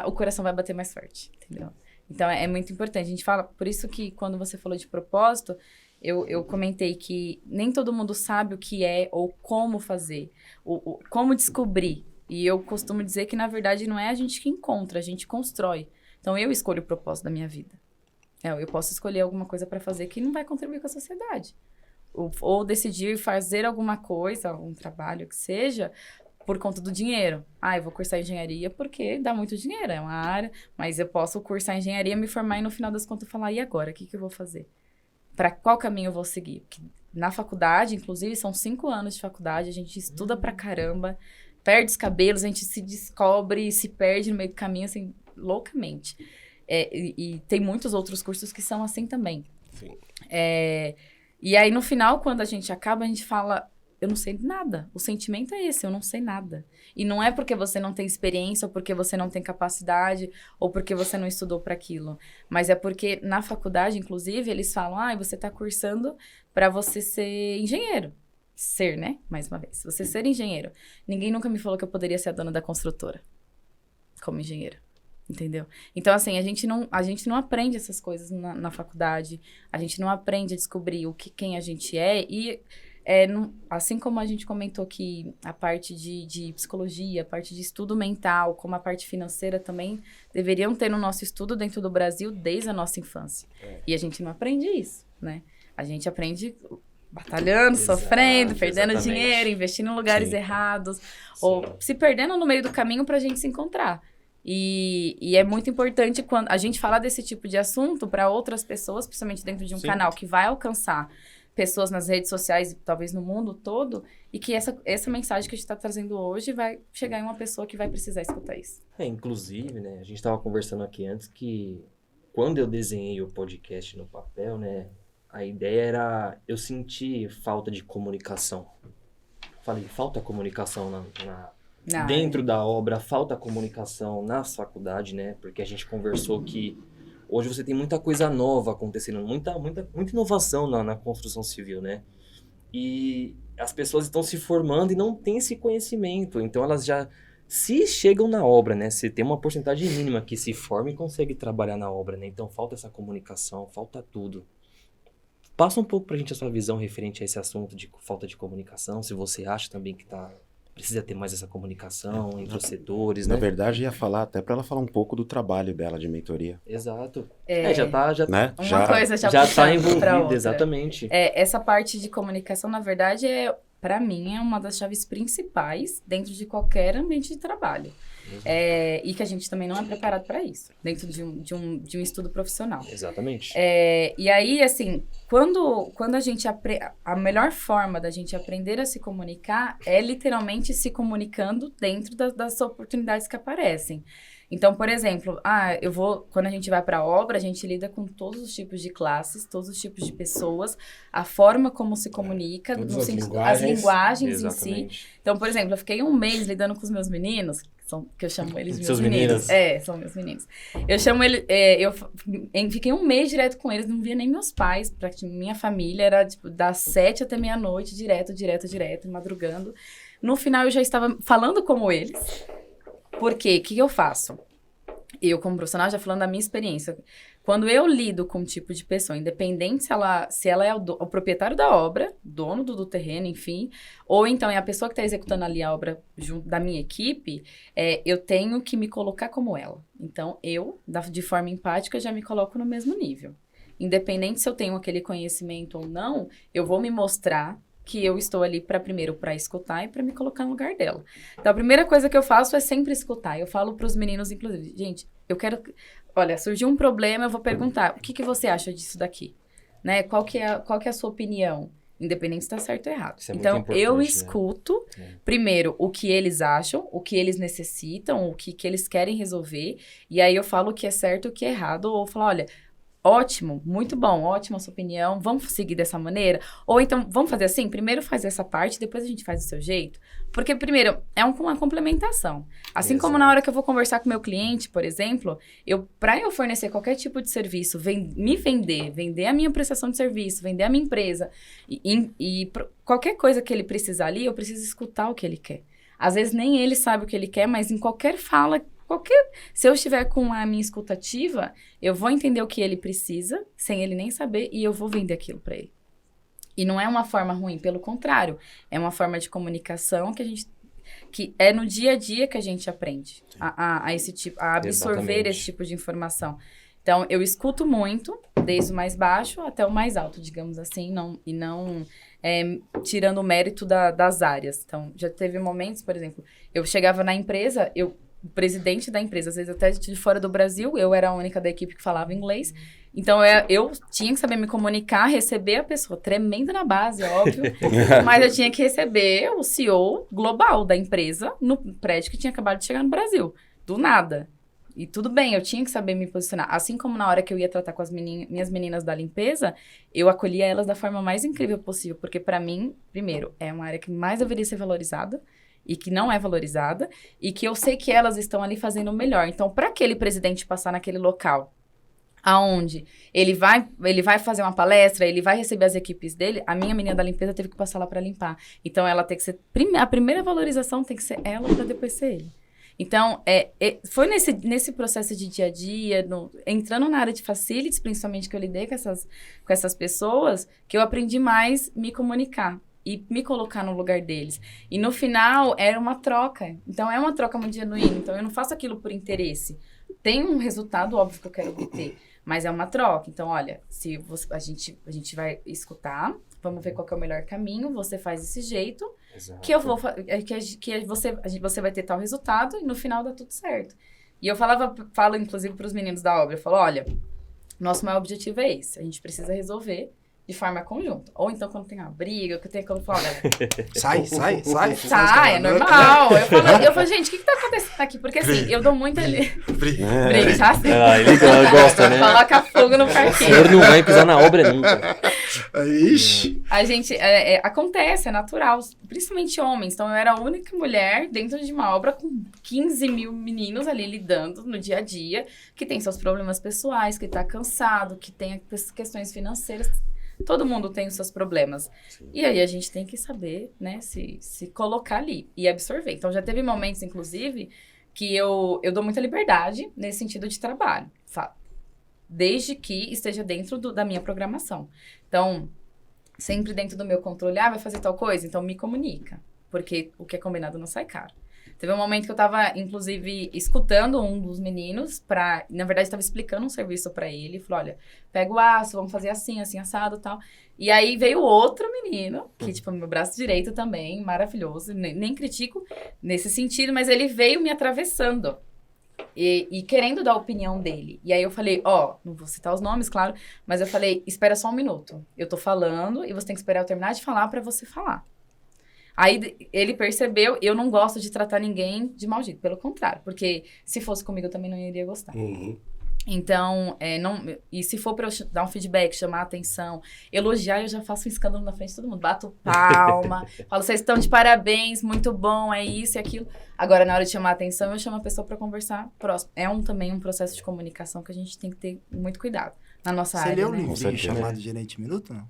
o coração vai bater mais forte, entendeu? Então, é muito importante. A gente fala, por isso que quando você falou de propósito, eu comentei que nem todo mundo sabe o que é ou como fazer, como descobrir. E eu costumo dizer que, na verdade, não é a gente que encontra, a gente constrói. Então, eu escolho o propósito da minha vida. Eu posso escolher alguma coisa para fazer que não vai contribuir com a sociedade. Ou decidir fazer alguma coisa, um trabalho que seja, por conta do dinheiro. Eu vou cursar engenharia porque dá muito dinheiro, é uma área, mas eu posso cursar engenharia, me formar e no final das contas falar, e agora? O que eu vou fazer? Para qual caminho eu vou seguir? Porque na faculdade, inclusive, são 5 anos de faculdade, a gente estuda pra caramba, perde os cabelos, a gente se descobre, se perde no meio do caminho, assim, loucamente. E tem muitos outros cursos que são assim também. Sim. E aí, no final, quando a gente acaba, a gente fala, eu não sei nada. O sentimento é esse, eu não sei nada. E não é porque você não tem experiência, ou porque você não tem capacidade, ou porque você não estudou para aquilo. Mas é porque na faculdade, inclusive, eles falam, você está cursando para você ser engenheiro. Ser, né? Mais uma vez. Você ser engenheiro. Ninguém nunca me falou que eu poderia ser a dona da construtora como engenheira. Entendeu? Então, assim, a gente não aprende essas coisas na faculdade, a gente não aprende a descobrir quem a gente é, e assim como a gente comentou que a parte de psicologia, a parte de estudo mental, como a parte financeira também deveriam ter no nosso estudo dentro do Brasil desde a nossa infância. E a gente não aprende isso, né? A gente aprende batalhando, sofrendo, perdendo dinheiro, investindo em lugares errados, ou se perdendo no meio do caminho pra gente se encontrar. E é muito importante quando a gente fala desse tipo de assunto para outras pessoas, principalmente dentro de um canal que vai alcançar pessoas nas redes sociais, talvez no mundo todo, e que essa mensagem que a gente está trazendo hoje vai chegar em uma pessoa que vai precisar escutar isso. Inclusive, né, a gente estava conversando aqui antes que quando eu desenhei o podcast no papel, né, a ideia era eu sentir falta de comunicação. Falei, falta comunicação dentro da obra, falta comunicação na faculdade, né? Porque a gente conversou que hoje você tem muita coisa nova acontecendo, muita inovação na construção civil, né? E as pessoas estão se formando e não têm esse conhecimento. Então elas já, se chegam na obra, né? Se tem uma porcentagem mínima que se forma e consegue trabalhar na obra, né? Então falta essa comunicação, falta tudo. Passa um pouco pra gente a sua visão referente a esse assunto de falta de comunicação, se você acha também que precisa ter mais essa comunicação entre os setores, né? Na verdade, ia falar até para ela falar um pouco do trabalho dela de mentoria. Exato. Já né? Uma coisa já está envolvida, envolvida, exatamente. Essa parte de comunicação, na verdade, para mim, é uma das chaves principais dentro de qualquer ambiente de trabalho. E que a gente também não é preparado para isso, dentro de um estudo profissional. Exatamente. E aí, assim, quando a gente a melhor forma da gente aprender a se comunicar é literalmente se comunicando dentro das oportunidades que aparecem. Então, por exemplo, quando a gente vai para a obra, a gente lida com todos os tipos de classes, todos os tipos de pessoas, a forma como se comunica, as linguagens em si. Então, por exemplo, eu fiquei um mês lidando com os meus meninos, que eu chamo eles meus meninos. São meus meninos. Eu chamo eles, eu fiquei um mês direto com eles, não via nem meus pais, minha família era tipo das 7 até meia-noite, direto, madrugando. No final eu já estava falando como eles. Por quê? O que eu faço? Eu, como profissional, já falando da minha experiência, quando eu lido com um tipo de pessoa, independente se ela é o proprietário da obra, dono do terreno, enfim, ou então é a pessoa que está executando ali a obra junto da minha equipe, eu tenho que me colocar como ela. Então, de forma empática, já me coloco no mesmo nível. Independente se eu tenho aquele conhecimento ou não, eu vou me mostrar que eu estou ali primeiro para escutar e para me colocar no lugar dela. Então, a primeira coisa que eu faço é sempre escutar. Eu falo para os meninos, inclusive, gente, olha, surgiu um problema, eu vou perguntar, o que você acha disso daqui? Né? Qual que é a sua opinião? Independente se está certo ou errado. Então, eu escuto, primeiro, o que eles acham, o que eles necessitam, o que eles querem resolver, e aí eu falo o que é certo e o que é errado, ou falo, olha, ótimo, muito bom, ótima a sua opinião, vamos seguir dessa maneira? Ou então, vamos fazer assim? Primeiro faz essa parte, depois a gente faz do seu jeito? Porque, primeiro, é uma complementação. Assim como na hora que eu vou conversar com o meu cliente, por exemplo, para eu fornecer qualquer tipo de serviço, me vender a minha prestação de serviço, vender a minha empresa, e qualquer coisa que ele precisar ali, eu preciso escutar o que ele quer. Às vezes nem ele sabe o que ele quer, mas em qualquer fala, se eu estiver com a minha escutativa, eu vou entender o que ele precisa, sem ele nem saber, e eu vou vender aquilo para ele. E não é uma forma ruim, pelo contrário, é uma forma de comunicação que é no dia a dia que a gente aprende a absorver esse tipo de informação. Então, eu escuto muito, desde o mais baixo até o mais alto, digamos assim, não tirando o mérito das áreas. Então, já teve momentos, por exemplo, eu chegava na empresa, o presidente da empresa, às vezes até de fora do Brasil, eu era a única da equipe que falava inglês, então eu tinha que saber me comunicar, receber a pessoa, tremendo na base, óbvio, mas eu tinha que receber o CEO global da empresa no prédio que tinha acabado de chegar no Brasil, do nada. E tudo bem, eu tinha que saber me posicionar. Assim como na hora que eu ia tratar com as minhas meninas da limpeza, eu acolhia elas da forma mais incrível possível. Porque pra mim, primeiro, é uma área que mais deveria ser valorizada e que não é valorizada. E que eu sei que elas estão ali fazendo o melhor. Então, pra aquele presidente passar naquele local, aonde ele vai fazer uma palestra, ele vai receber as equipes dele, a minha menina da limpeza teve que passar lá pra limpar. Então, ela tem que ser... A primeira valorização tem que ser ela pra depois ser ele. Então, foi nesse processo de dia a dia, entrando na área de facilities, principalmente que eu lidei com essas pessoas, que eu aprendi mais me comunicar e me colocar no lugar deles. E no final, era uma troca. Então, é uma troca muito genuína. Então, eu não faço aquilo por interesse. Tem um resultado, óbvio, que eu quero obter, mas é uma troca. Então, olha, a gente vai escutar, vamos ver qual que é o melhor caminho, você faz desse jeito, Exato. que eu vou você vai ter tal resultado e no final dá tudo certo. E eu falo inclusive para os meninos da obra, eu falo, olha, nosso maior objetivo é esse, a gente precisa resolver de forma conjunta. Ou então quando tem uma briga, que tem quando fala, olha, Sai. é normal. Eu falo, gente, o que tá acontecendo aqui? Porque assim, eu dou muito ali. Briga, já assim. Ele gosta, né? Coloca fogo no O parquinho. senhor não vai pisar na obra nunca. Ixi. A gente, acontece, é natural, principalmente homens. Então, eu era a única mulher dentro de uma obra com 15 mil meninos ali lidando no dia a dia, que tem seus problemas pessoais, que tá cansado, que tem questões financeiras. Todo mundo tem os seus problemas. Sim. E aí, a gente tem que saber, né, se colocar ali e absorver. Então, já teve momentos, inclusive, que eu dou muita liberdade nesse sentido de trabalho. Desde que esteja dentro da minha programação. Então, sempre dentro do meu controle, vai fazer tal coisa? Então, me comunica. Porque o que é combinado não sai caro. Teve um momento que eu tava, inclusive, escutando um dos meninos na verdade, estava explicando um serviço pra ele. Falou, olha, pega o aço, vamos fazer assim, assim, assado e tal. E aí, veio outro menino, que, tipo, meu braço direito também, maravilhoso. Nem critico nesse sentido, mas ele veio me atravessando. E querendo dar a opinião dele. E aí eu falei, não vou citar os nomes, claro, mas eu falei, espera só um minuto. Eu tô falando e você tem que esperar eu terminar de falar pra você falar. Aí ele percebeu, eu não gosto de tratar ninguém de mau jeito, pelo contrário, porque se fosse comigo eu também não iria gostar. Uhum. Então, e se for pra eu dar um feedback, chamar a atenção, elogiar, eu já faço um escândalo na frente de todo mundo. Bato palma, falo, vocês estão de parabéns, muito bom, é isso e aquilo. Agora, na hora de chamar a atenção, eu chamo a pessoa pra conversar próximo. também um processo de comunicação que a gente tem que ter muito cuidado na nossa área. Você leu um né? livrinho chamado Gerente Minuto, não?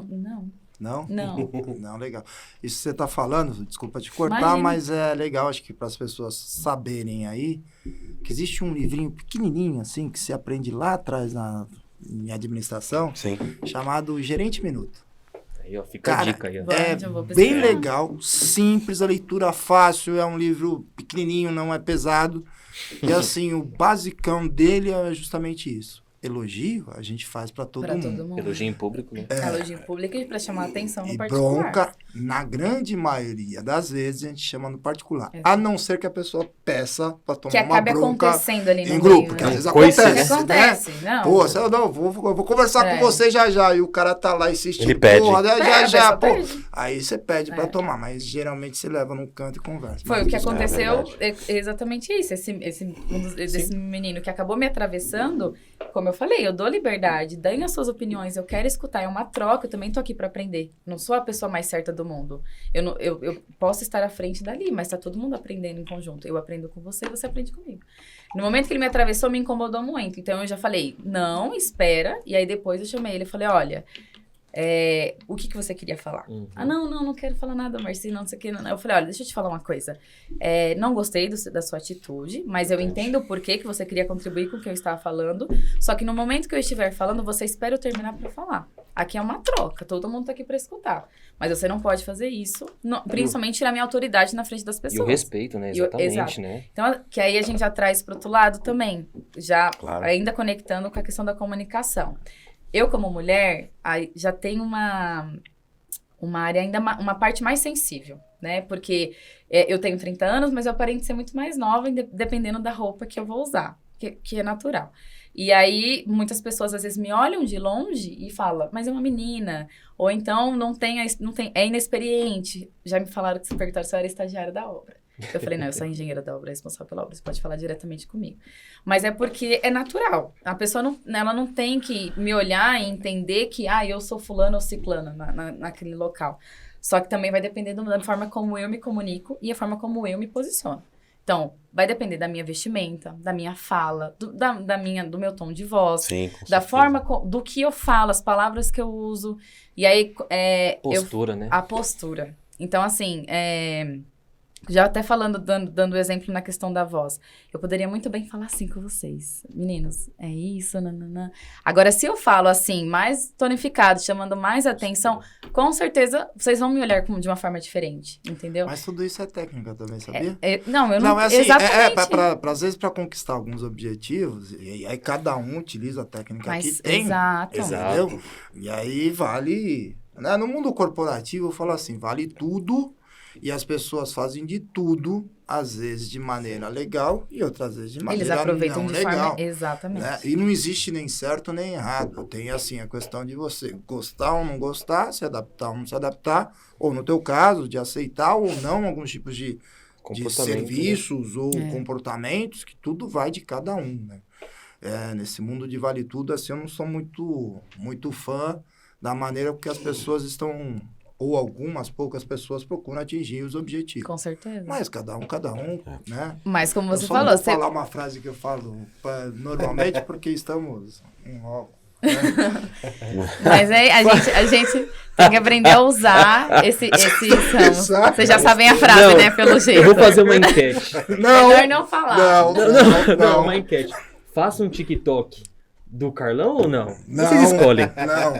Não. Não? Não. Não, legal. Isso que você está falando, desculpa te cortar, Imagina. mas é legal, acho que para as pessoas saberem aí, que existe um livrinho pequenininho, assim, que se aprende lá atrás em administração, Sim. chamado Gerente Minuto. Aí, ó, fica Cara, a dica aí, ó. Eu vou Bem pesquisar. legal, simples, a leitura fácil, é um livro pequenininho, não é pesado. E assim, o basicão dele é justamente isso. Elogio, a gente faz para todo Pra mundo. todo mundo. Elogio em público, né? Elogio em público e pra chamar a atenção no E particular. bronca, na grande maioria das vezes, a gente chama no particular. Exato. A não ser que a pessoa peça pra tomar Que uma acabe bronca acontecendo ali no em grupo, meio, porque né? às vezes Coice, acontece, né? Que acontece, né? não. Pô, eu vou conversar com você já, e o cara tá lá insistindo. Ele pede. Porra, A já, pessoa pô. pede. Aí você pede pra É. tomar, mas geralmente você leva num canto e conversa. Foi Mas o que isso aconteceu, verdade. exatamente isso. Desse menino que acabou me atravessando, como eu falei, eu dou liberdade, deem as suas opiniões, eu quero escutar, é uma troca, eu também tô aqui pra aprender. Não sou a pessoa mais certa do mundo. Eu posso estar à frente dali, mas tá todo mundo aprendendo em conjunto. Eu aprendo com você e você aprende comigo. No momento que ele me atravessou, me incomodou muito. Então eu já falei, não, espera. E aí depois eu chamei ele e falei, olha, o que você queria falar? Uhum. Não quero falar nada, Marcinho, não sei o que. Não. Eu falei, olha, deixa eu te falar uma coisa. Não gostei da sua atitude, mas eu entendo o porquê que você queria contribuir com o que eu estava falando. Só que no momento que eu estiver falando, você espera eu terminar para falar. Aqui é uma troca, todo mundo tá aqui para escutar. Mas você não pode fazer isso, principalmente tirar minha autoridade na frente das E pessoas. o respeito, né? E o- Exatamente, exato. né? Então, que aí a gente já traz para outro lado também, já Claro. ainda conectando com a questão da comunicação. Eu, como mulher, aí já tenho uma área ainda, uma parte mais sensível, né? Porque eu tenho 30 anos, mas eu aparento ser muito mais nova, dependendo da roupa que eu vou usar, que é natural. E aí, muitas pessoas às vezes me olham de longe e falam, mas é uma menina, ou então não tem, é inexperiente. Já me falaram que se perguntaram se eu era estagiária da obra. Eu falei, não, eu sou a engenheira da obra, responsável pela obra, você pode falar diretamente comigo. Mas é porque é natural. A pessoa ela não tem que me olhar e entender que, eu sou fulano ou ciclano naquele local. Só que também vai depender da forma como eu me comunico e a forma como eu me posiciono. Então, vai depender da minha vestimenta, da minha fala, do meu tom de voz, Sim, com da certeza. forma do que eu falo, as palavras que eu uso. E aí... Postura, né? A postura. Então, assim, já até falando, dando exemplo na questão da voz. Eu poderia muito bem falar assim com vocês. Meninos, é isso, nananã. Agora, se eu falo assim, mais tonificado, chamando mais atenção, com certeza vocês vão me olhar de uma forma diferente, entendeu? Mas tudo isso é técnica também, sabia? Não, eu não... Não, é assim, exatamente. às vezes para conquistar alguns objetivos, e aí cada um utiliza a técnica Mas, que tem. exato. Entendeu? E aí vale... Né? No mundo corporativo, eu falo assim, vale tudo, e as pessoas fazem de tudo, às vezes de maneira legal, e outras vezes de maneira Eles aproveitam não de legal. forma... Exatamente. Né? E não existe nem certo nem errado. Tem, assim, a questão de você gostar ou não gostar, se adaptar ou não se adaptar, ou no teu caso, de aceitar ou não alguns tipos de serviços ou comportamentos, que tudo vai de cada um, né? Nesse mundo de vale tudo, assim, eu não sou muito fã da maneira que as pessoas estão, ou algumas poucas pessoas procuram atingir os objetivos. Com certeza. Mas cada um, né? Mas como você eu só falou... não vou falar uma frase que eu falo normalmente, porque estamos em logo. Né? Mas aí a gente tem que aprender a usar esse ramo. Vocês já sabem a frase, né? Pelo jeito. Eu vou fazer uma enquete. Melhor não falar. Não, uma enquete. Faça um TikTok do Carlão ou não? Não. Vocês escolhem. Não.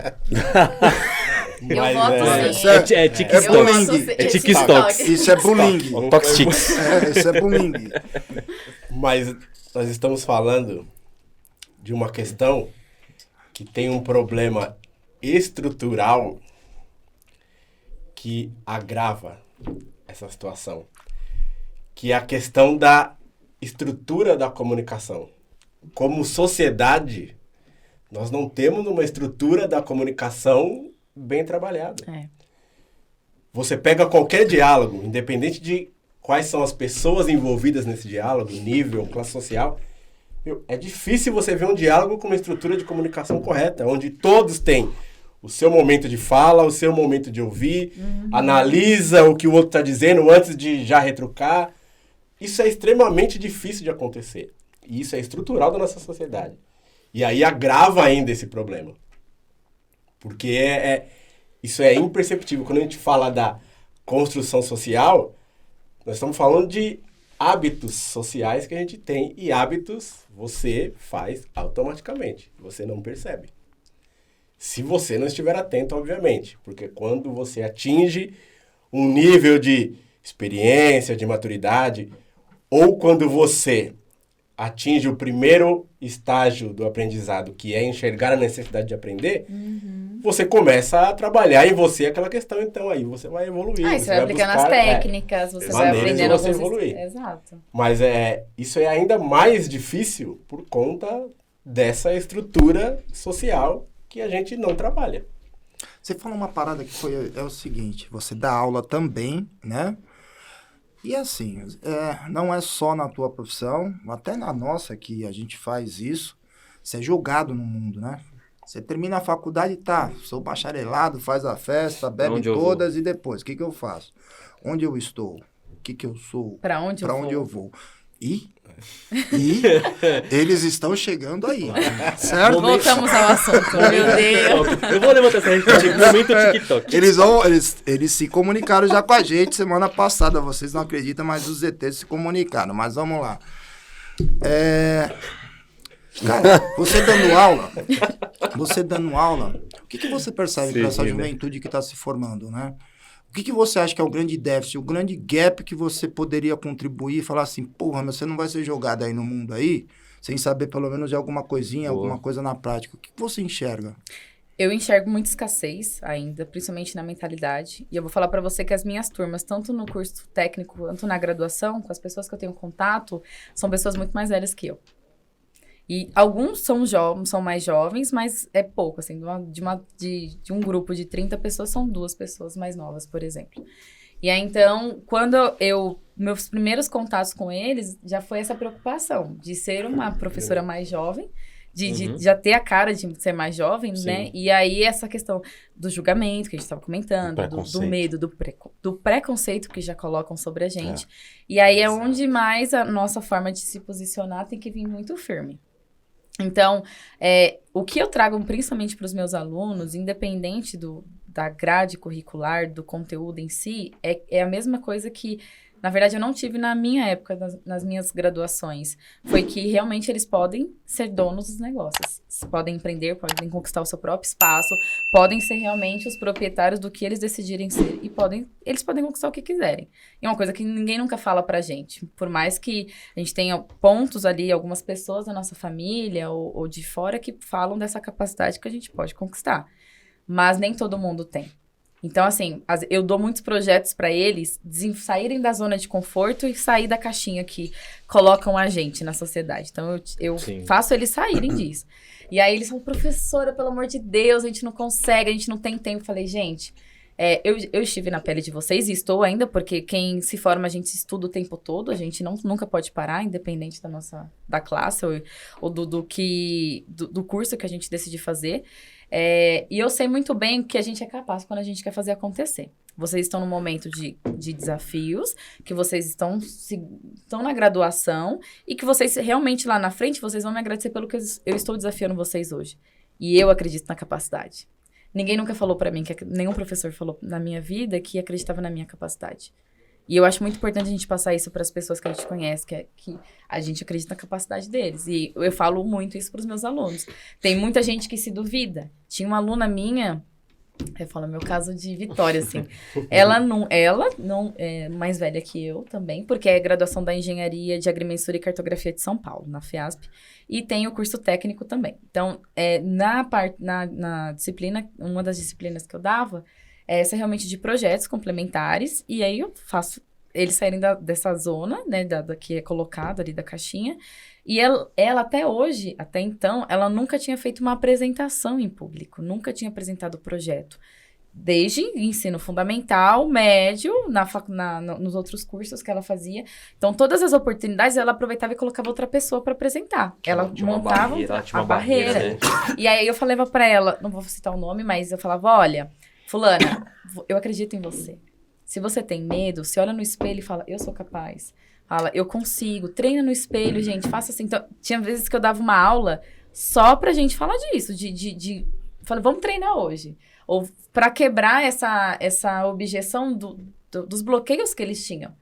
Eu voto sim. É TikTok. Eu voto sim. É TikTok. Isso é bullying. Toxics. Isso é bullying. Mas nós estamos falando de uma questão que tem um problema estrutural que agrava essa situação, que é a questão da estrutura da comunicação. Como sociedade, nós não temos uma estrutura da comunicação bem trabalhada. Você pega qualquer diálogo, independente de quais são as pessoas envolvidas nesse diálogo, nível, classe social, é difícil você ver um diálogo com uma estrutura de comunicação correta, onde todos têm o seu momento de fala, o seu momento de ouvir, analisa o que o outro está dizendo antes de já retrucar. Isso é extremamente difícil de acontecer. E isso é estrutural da nossa sociedade. E aí agrava ainda esse problema. Porque isso é imperceptível. Quando a gente fala da construção social, nós estamos falando de hábitos sociais que a gente tem. E hábitos você faz automaticamente. Você não percebe. Se você não estiver atento, obviamente. Porque quando você atinge um nível de experiência, de maturidade, ou quando você atinge o primeiro estágio do aprendizado, que é enxergar a necessidade de aprender, você começa a trabalhar em você aquela questão, então aí você vai evoluir. Você vai aplicando as técnicas, você vai aprendendo você evoluir. Exato. Mas isso é ainda mais difícil por conta dessa estrutura social que a gente não trabalha. Você falou uma parada que é o seguinte, você dá aula também, né? E assim, não é só na tua profissão, até na nossa que a gente faz isso, você é jogado no mundo, né? Você termina a faculdade, sou bacharelado, faz a festa, bebe todas e depois, o que eu faço? Onde eu estou? O que eu sou? Pra onde eu vou? E eles estão chegando aí, certo? Voltamos ao assunto, meu Deus. Eu vou levantar essa hashtag, momento TikTok. Eles se comunicaram já com a gente semana passada, vocês não acreditam, mas os ETs se comunicaram, mas vamos lá. Cara, você dando aula, o que você percebe para essa juventude que está se formando, né? O que você acha que é o grande déficit, o grande gap que você poderia contribuir e falar assim, porra, mas você não vai ser jogado aí no mundo aí, sem saber pelo menos de alguma coisinha, alguma coisa na prática. O que você enxerga? Eu enxergo muita escassez ainda, principalmente na mentalidade. E eu vou falar para você que as minhas turmas, tanto no curso técnico quanto na graduação, com as pessoas que eu tenho contato, são pessoas muito mais velhas que eu. E alguns são mais jovens, mas é pouco, assim, de um grupo de 30 pessoas, são 2 pessoas mais novas, por exemplo. E aí, então, meus primeiros contatos com eles, já foi essa preocupação de ser uma professora mais jovem, de já ter a cara de ser mais jovem, Sim. né? E aí, essa questão do julgamento, que a gente estava comentando, do Preconceito. medo, do preconceito que já colocam sobre a gente. E aí, é onde mais a nossa forma de se posicionar tem que vir muito firme. Então, o que eu trago principalmente para os meus alunos, independente da grade curricular, do conteúdo em si, é a mesma coisa que, na verdade, eu não tive na minha época, nas minhas graduações. Foi que realmente eles podem ser donos dos negócios. Podem empreender, podem conquistar o seu próprio espaço, podem ser realmente os proprietários do que eles decidirem ser. E eles podem conquistar o que quiserem. E é uma coisa que ninguém nunca fala pra gente. Por mais que a gente tenha pontos ali, algumas pessoas da nossa família ou de fora que falam dessa capacidade que a gente pode conquistar. Mas nem todo mundo tem. Então, assim, eu dou muitos projetos para eles saírem da zona de conforto e sair da caixinha que colocam a gente na sociedade. Então, eu faço eles saírem disso. E aí, eles falam, professora, pelo amor de Deus, a gente não consegue, a gente não tem tempo. Eu falei, gente, eu estive na pele de vocês e estou ainda, porque quem se forma, a gente estuda o tempo todo, a gente nunca pode parar, independente da classe ou do curso que a gente decidir fazer. E eu sei muito bem que a gente é capaz quando a gente quer fazer acontecer. Vocês estão num momento de desafios, que vocês estão na graduação e que vocês realmente lá na frente, vocês vão me agradecer pelo que eu estou desafiando vocês hoje. E eu acredito na capacidade. Ninguém nunca falou pra mim, nenhum professor falou na minha vida que acreditava na minha capacidade. E eu acho muito importante a gente passar isso para as pessoas que a gente conhece, que a gente acredita na capacidade deles. E eu falo muito isso para os meus alunos. Tem muita gente que se duvida. Tinha uma aluna minha, eu falo meu caso de Vitória, assim. Ela não é mais velha que eu também, porque é graduação da Engenharia de Agrimensura e Cartografia de São Paulo, na FIASP. E tem o curso técnico também. Então, na disciplina, uma das disciplinas que eu dava, essa realmente de projetos complementares, e aí eu faço eles saírem dessa zona, né, que é colocado ali da caixinha, e ela até hoje, até então, ela nunca tinha feito uma apresentação em público, nunca tinha apresentado o projeto, desde ensino fundamental, médio, nos outros cursos que ela fazia. Então, todas as oportunidades, ela aproveitava e colocava outra pessoa para apresentar. Ela montava a barreira. Né? E aí eu falava para ela, não vou citar o nome, mas eu falava, olha, fulana, eu acredito em você. Se você tem medo, você olha no espelho e fala, eu sou capaz. Fala, eu consigo. Treina no espelho, gente, faça assim. Então, tinha vezes que eu dava uma aula só pra gente falar disso. Falei, vamos treinar hoje. Ou pra quebrar essa objeção dos bloqueios que eles tinham.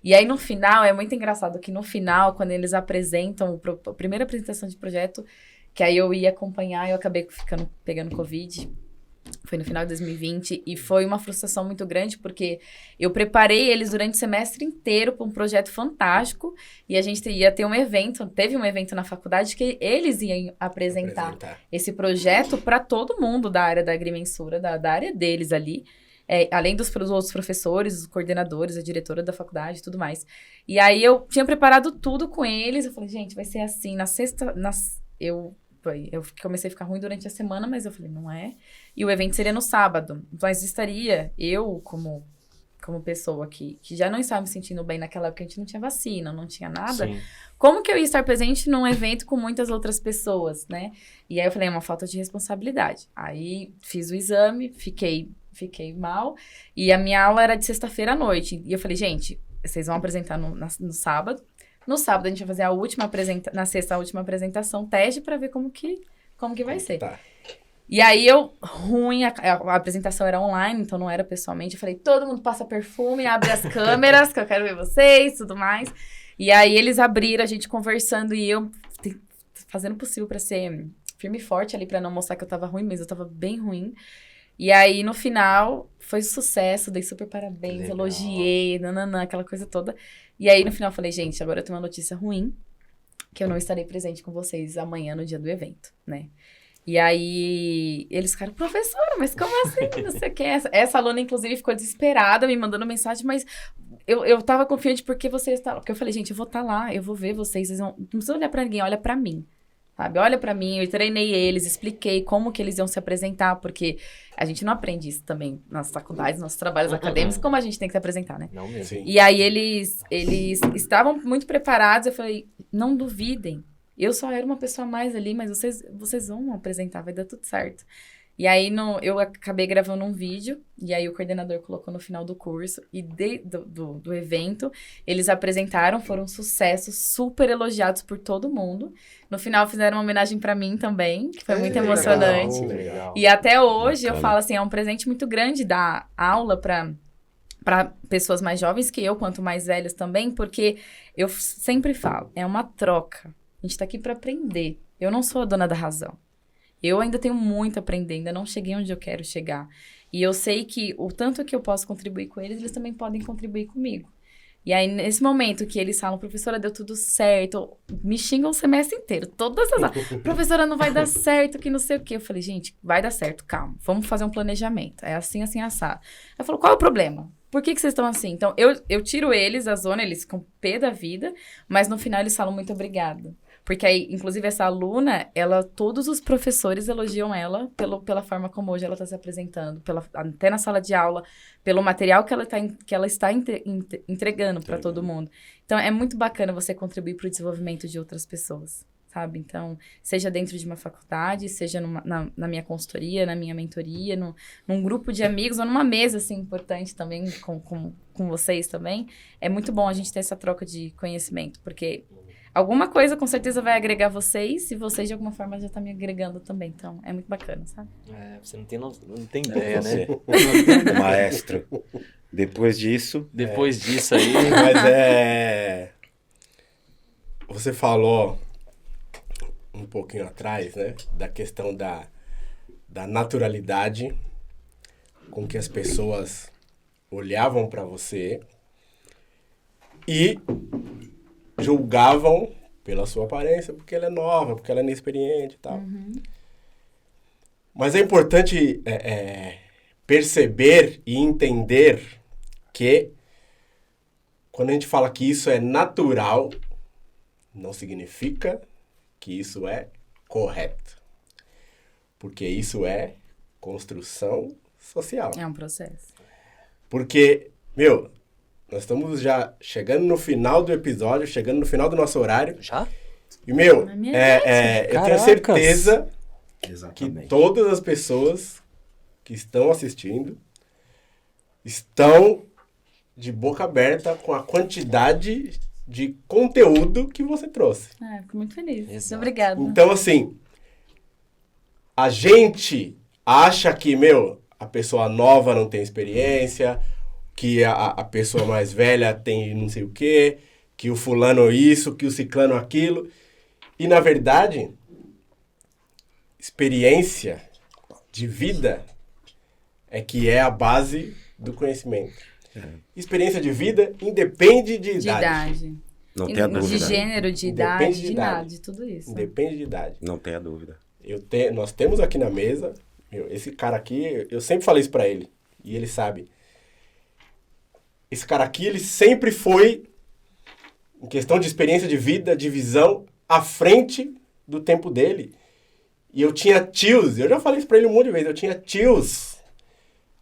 E aí, no final, é muito engraçado que no final, quando eles apresentam a primeira apresentação de projeto, que aí eu ia acompanhar, eu acabei pegando Covid. Foi no final de 2020 e foi uma frustração muito grande porque eu preparei eles durante o semestre inteiro para um projeto fantástico e a gente ia ter teve um evento na faculdade que eles iam apresentar esse projeto para todo mundo da área da agrimensura, da área deles ali, além dos outros professores, os coordenadores, a diretora da faculdade e tudo mais. E aí eu tinha preparado tudo com eles, eu falei, gente, vai ser assim, na sexta, eu comecei a ficar ruim durante a semana, mas eu falei, não é? E o evento seria no sábado. Mas estaria eu, como pessoa que já não estava me sentindo bem naquela época, a gente não tinha vacina, não tinha nada. Sim. Como que eu ia estar presente num evento com muitas outras pessoas, né? E aí eu falei, é uma falta de responsabilidade. Aí fiz o exame, fiquei mal. E a minha aula era de sexta-feira à noite. E eu falei, gente, vocês vão apresentar no sábado. No sábado, a gente vai fazer na sexta, a última apresentação, teste pra ver como que vai ser. Tá. E aí, a apresentação era online, então não era pessoalmente. Eu falei, todo mundo passa perfume, abre as câmeras, que eu quero ver vocês, tudo mais. E aí, eles abriram, a gente conversando, e eu fazendo o possível pra ser firme e forte ali, pra não mostrar que eu tava ruim, mas eu tava bem ruim. E aí, no final, foi sucesso, dei super parabéns, legal. Elogiei, aquela coisa toda. E aí, no final, eu falei, gente, agora eu tenho uma notícia ruim, que eu não estarei presente com vocês amanhã no dia do evento, né? E aí, eles ficaram, professora, mas como assim? Não sei o que. Essa aluna, inclusive, ficou desesperada, me mandando mensagem, mas eu tava confiante porque você está lá. Porque eu falei, gente, eu vou estar lá, eu vou ver vocês não precisam olhar pra ninguém, olha pra mim. sabe? Olha pra mim, eu treinei eles, expliquei como que eles iam se apresentar, porque a gente não aprende isso também nas faculdades, nos trabalhos acadêmicos, como a gente tem que se apresentar, né? Não mesmo. Sim. E aí eles estavam muito preparados, eu falei, não duvidem. Eu só era uma pessoa a mais ali, mas vocês vão apresentar, vai dar tudo certo. E aí eu acabei gravando um vídeo, e aí o coordenador colocou no final do curso, e do evento, eles apresentaram, foram um sucesso, super elogiados por todo mundo. No final fizeram uma homenagem pra mim também, que foi muito emocionante. Legal. E até hoje eu Bacana. falo assim, é um presente muito grande dar aula para pessoas mais jovens que eu, quanto mais velhas também, porque eu sempre falo, é uma troca. A gente tá aqui para aprender. Eu não sou a dona da razão. Eu ainda tenho muito a aprender, ainda não cheguei onde eu quero chegar. E eu sei que o tanto que eu posso contribuir com eles, eles também podem contribuir comigo. E aí, nesse momento que eles falam, professora, deu tudo certo, me xingam o semestre inteiro, todas as aulas. Professora, não vai dar certo, que não sei o quê. Eu falei, gente, vai dar certo, calma, vamos fazer um planejamento. É assim, assim, assado. Ela falou, qual é o problema? Por que vocês estão assim? Então, eu tiro eles da zona, eles ficam pé da vida, mas no final eles falam muito obrigada. Porque aí, inclusive, essa aluna, todos os professores elogiam ela pela forma como hoje ela está se apresentando, até na sala de aula, pelo material que ela está entregando para todo mundo. Então, é muito bacana você contribuir para o desenvolvimento de outras pessoas, sabe? Então, seja dentro de uma faculdade, seja na minha consultoria, na minha mentoria, num grupo de amigos, ou numa mesa, assim, importante também, com vocês também. É muito bom a gente ter essa troca de conhecimento, porque alguma coisa com certeza vai agregar vocês, e vocês de alguma forma já estão me agregando também. Então, é muito bacana, sabe? Você não tem ideia, né? Você, maestro. Depois disso, Depois disso aí... Mas você falou um pouquinho atrás, né? Da questão da naturalidade com que as pessoas olhavam para você e julgavam pela sua aparência, porque ela é nova, porque ela é inexperiente e tal. Mas é importante perceber e entender que quando a gente fala que isso é natural, não significa que isso é correto. Porque isso é construção social. É um processo. Porque, nós estamos já chegando no final do episódio, chegando no final do nosso horário. Já? E, Na minha eu tenho Caracas! certeza que exatamente. todas as pessoas que estão assistindo estão de boca aberta com a quantidade de conteúdo que você trouxe. Fico muito feliz. Exato. Obrigada. Então, assim, a gente acha que, a pessoa nova não tem experiência, que a pessoa mais velha tem não sei o quê, que o fulano isso, que o ciclano aquilo. E, na verdade, experiência de vida é que é a base do conhecimento. Experiência de vida independe de De idade. idade. Não tenha De dúvida. gênero, de Independe idade, de de idade. nada, de tudo isso. Independe de idade. Não tenha dúvida. Nós temos aqui na mesa, esse cara aqui, eu sempre falei isso pra ele, e ele sabe. Esse cara aqui, ele sempre foi, em questão de experiência de vida, de visão, à frente do tempo dele. E eu tinha tios, eu já falei isso pra ele um monte de vezes, eu tinha tios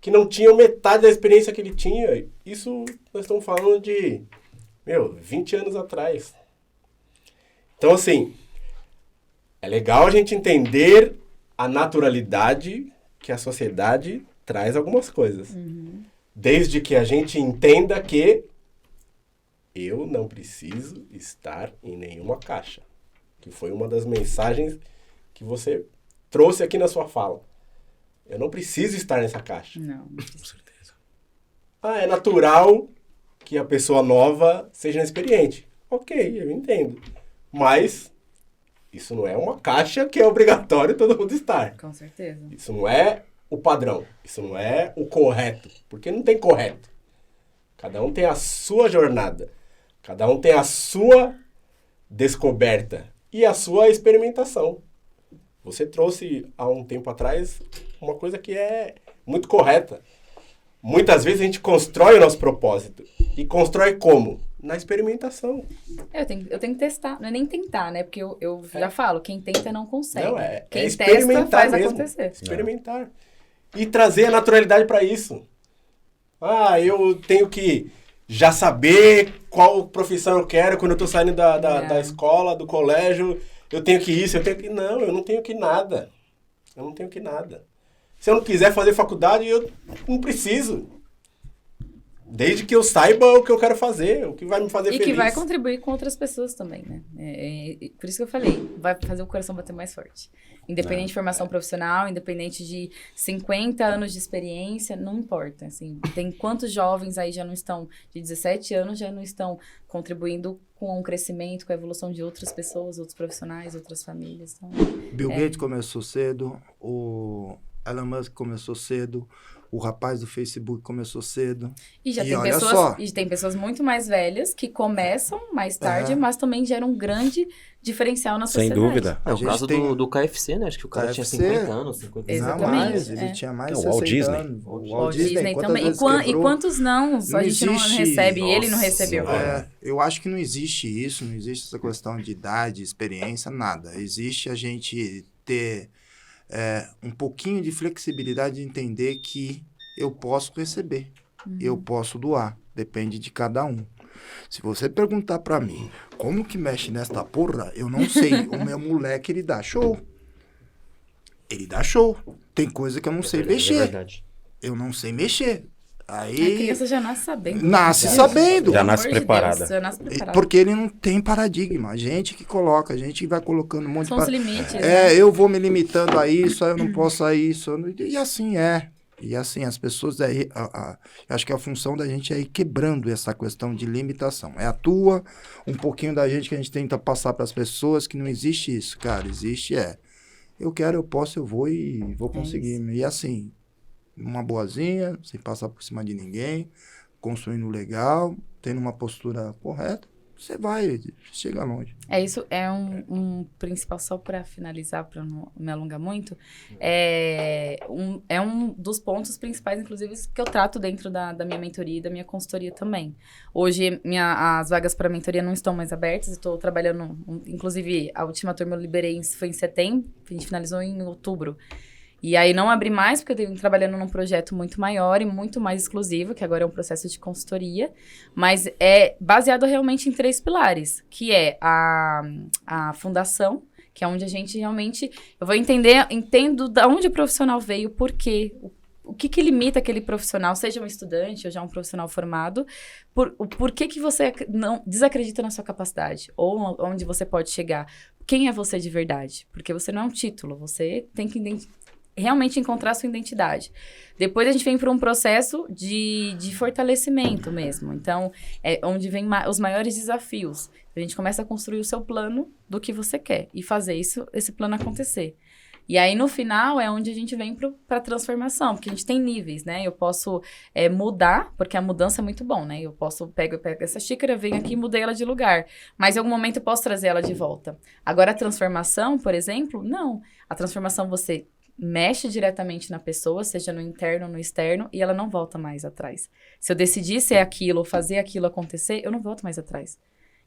que não tinham metade da experiência que ele tinha. Isso nós estamos falando de, 20 anos atrás. Então, assim, é legal a gente entender a naturalidade que a sociedade traz algumas coisas. Desde que a gente entenda que eu não preciso estar em nenhuma caixa. Que foi uma das mensagens que você trouxe aqui na sua fala. Eu não preciso estar nessa caixa. Não. Com certeza. É natural que a pessoa nova seja inexperiente. Ok, eu entendo. Mas isso não é uma caixa que é obrigatório todo mundo estar. Com certeza. Isso não é o padrão. Isso não é o correto. Porque não tem correto. Cada um tem a sua jornada. Cada um tem a sua descoberta e a sua experimentação. Você trouxe há um tempo atrás uma coisa que é muito correta. Muitas vezes a gente constrói o nosso propósito. E constrói como? na experimentação. Eu tenho que testar. Não é nem tentar, né? Porque eu já falo, quem tenta não consegue. Não, é quem experimentar testa faz mesmo. acontecer. Experimentar. E trazer a naturalidade para isso. Eu tenho que já saber qual profissão eu quero quando eu tô saindo da escola, do colégio. Eu tenho que isso, eu tenho que... Não, eu não tenho que nada. Eu não tenho que nada. Se eu não quiser fazer faculdade, eu não preciso. Desde que eu saiba o que eu quero fazer, o que vai me fazer feliz. E que vai contribuir com outras pessoas também, né? Por isso que eu falei, vai fazer o coração bater mais forte. Independente de formação profissional, independente de 50 anos de experiência, não importa. Assim, tem quantos jovens aí já não estão, de 17 anos, já não estão contribuindo com o crescimento, com a evolução de outras pessoas, outros profissionais, outras famílias. Então, Bill Gates começou cedo, o Elon Musk começou cedo, o rapaz do Facebook começou cedo. E já tem pessoas muito mais velhas que começam mais tarde, mas também geram um grande diferencial na sociedade. Sem dúvida. É o caso do KFC, né? Acho que o cara tinha 50 anos, 50 anos. Exatamente. Ele tinha mais de o Walt 60 Disney. anos. O Walt Disney também. E quantos não? Só a gente não recebe, ele não recebeu. Eu acho que não existe isso, não existe essa questão de idade, experiência, nada. Existe a gente ter um pouquinho de flexibilidade de entender que eu posso receber, eu posso doar, depende de cada um. Se você perguntar pra mim como que mexe nesta porra, eu não sei. O meu moleque, ele dá show. Ele dá show. Tem coisa que eu não sei mexer. É verdade. Eu não sei mexer. A Aí criança já nasce sabendo. nasce sabendo. Já nasce Pelo amor de preparada. Deus, já nasce preparada. Porque ele não tem paradigma. A gente que coloca, a gente vai colocando um monte São de os limites. né? eu vou me limitando a isso, aí eu não posso a isso. E assim é. E assim, as pessoas aí, acho que a função da gente é ir quebrando essa questão de limitação. É a tua, um pouquinho da gente que a gente tenta passar para as pessoas que não existe isso, cara. Existe eu quero, eu posso, eu vou e vou conseguir. E assim, uma boazinha, sem passar por cima de ninguém, construindo legal, tendo uma postura correta. Você vai, chega longe. Isso é um principal, só para finalizar, para não me alongar muito, é um dos pontos principais, inclusive, que eu trato dentro da minha mentoria e da minha consultoria também. Hoje, as vagas para mentoria não estão mais abertas, estou trabalhando, inclusive, a última turma eu liberei, foi em setembro, a gente finalizou em outubro. E aí não abri mais, porque eu estou trabalhando num projeto muito maior e muito mais exclusivo, que agora é um processo de consultoria, mas é baseado realmente em 3 pilares, que é a fundação, que é onde a gente realmente... Eu vou entendo de onde o profissional veio, por quê, o que limita aquele profissional, seja um estudante ou já um profissional formado, por que você não desacredita na sua capacidade, ou onde você pode chegar. Quem é você de verdade? Porque você não é um título, você tem que realmente encontrar a sua identidade. Depois a gente vem para um processo de fortalecimento mesmo. Então, é onde vem os maiores desafios. A gente começa a construir o seu plano do que você quer e fazer esse plano acontecer. E aí, no final, é onde a gente vem para a transformação, porque a gente tem níveis, né? Eu posso mudar, porque a mudança é muito bom, né? Eu pego essa xícara, venho aqui e mudei ela de lugar. Mas em algum momento eu posso trazer ela de volta. Agora, a transformação, por exemplo, não. A transformação você mexe diretamente na pessoa, seja no interno ou no externo, e ela não volta mais atrás. Se eu decidir ser aquilo ou fazer aquilo acontecer, eu não volto mais atrás.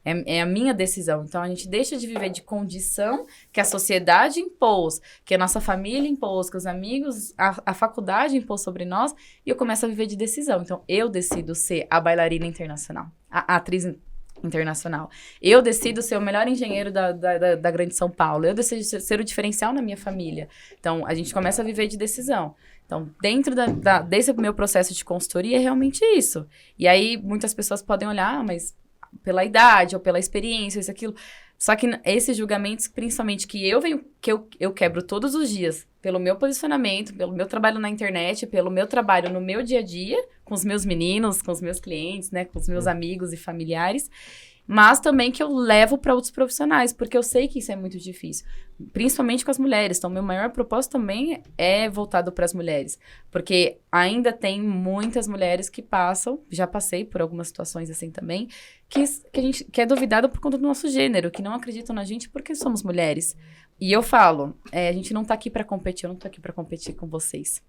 É a minha decisão. Então, a gente deixa de viver de condição que a sociedade impôs, que a nossa família impôs, que os amigos, a faculdade impôs sobre nós, e eu começo a viver de decisão. Então, eu decido ser a bailarina internacional, a atriz internacional. Eu decido ser o melhor engenheiro da Grande São Paulo. Eu decido ser o diferencial na minha família. Então, a gente começa a viver de decisão. Então, dentro desse meu processo de consultoria, é realmente isso. E aí, muitas pessoas podem olhar, mas pela idade ou pela experiência, isso, aquilo. Só que esses julgamentos, principalmente, que eu quebro todos os dias, pelo meu posicionamento, pelo meu trabalho na internet, pelo meu trabalho no meu dia a dia, com os meus meninos, com os meus clientes, né, com os meus amigos e familiares, mas também que eu levo para outros profissionais, porque eu sei que isso é muito difícil, principalmente com as mulheres. Então, meu maior propósito também é voltado para as mulheres, porque ainda tem muitas mulheres que já passei por algumas situações assim também, que é duvidada por conta do nosso gênero, que não acreditam na gente porque somos mulheres. E eu falo, a gente não tá aqui para competir, eu não tô aqui para competir com vocês.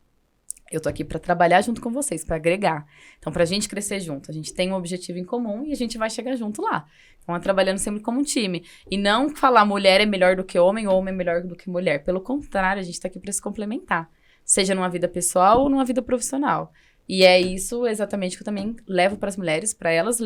Eu tô aqui para trabalhar junto com vocês, para agregar. Então, pra gente crescer junto, a gente tem um objetivo em comum e a gente vai chegar junto lá. Então, é trabalhando sempre como um time. E não falar mulher é melhor do que homem ou homem é melhor do que mulher. Pelo contrário, a gente tá aqui para se complementar. Seja numa vida pessoal ou numa vida profissional. E é isso exatamente que eu também levo para as mulheres, para elas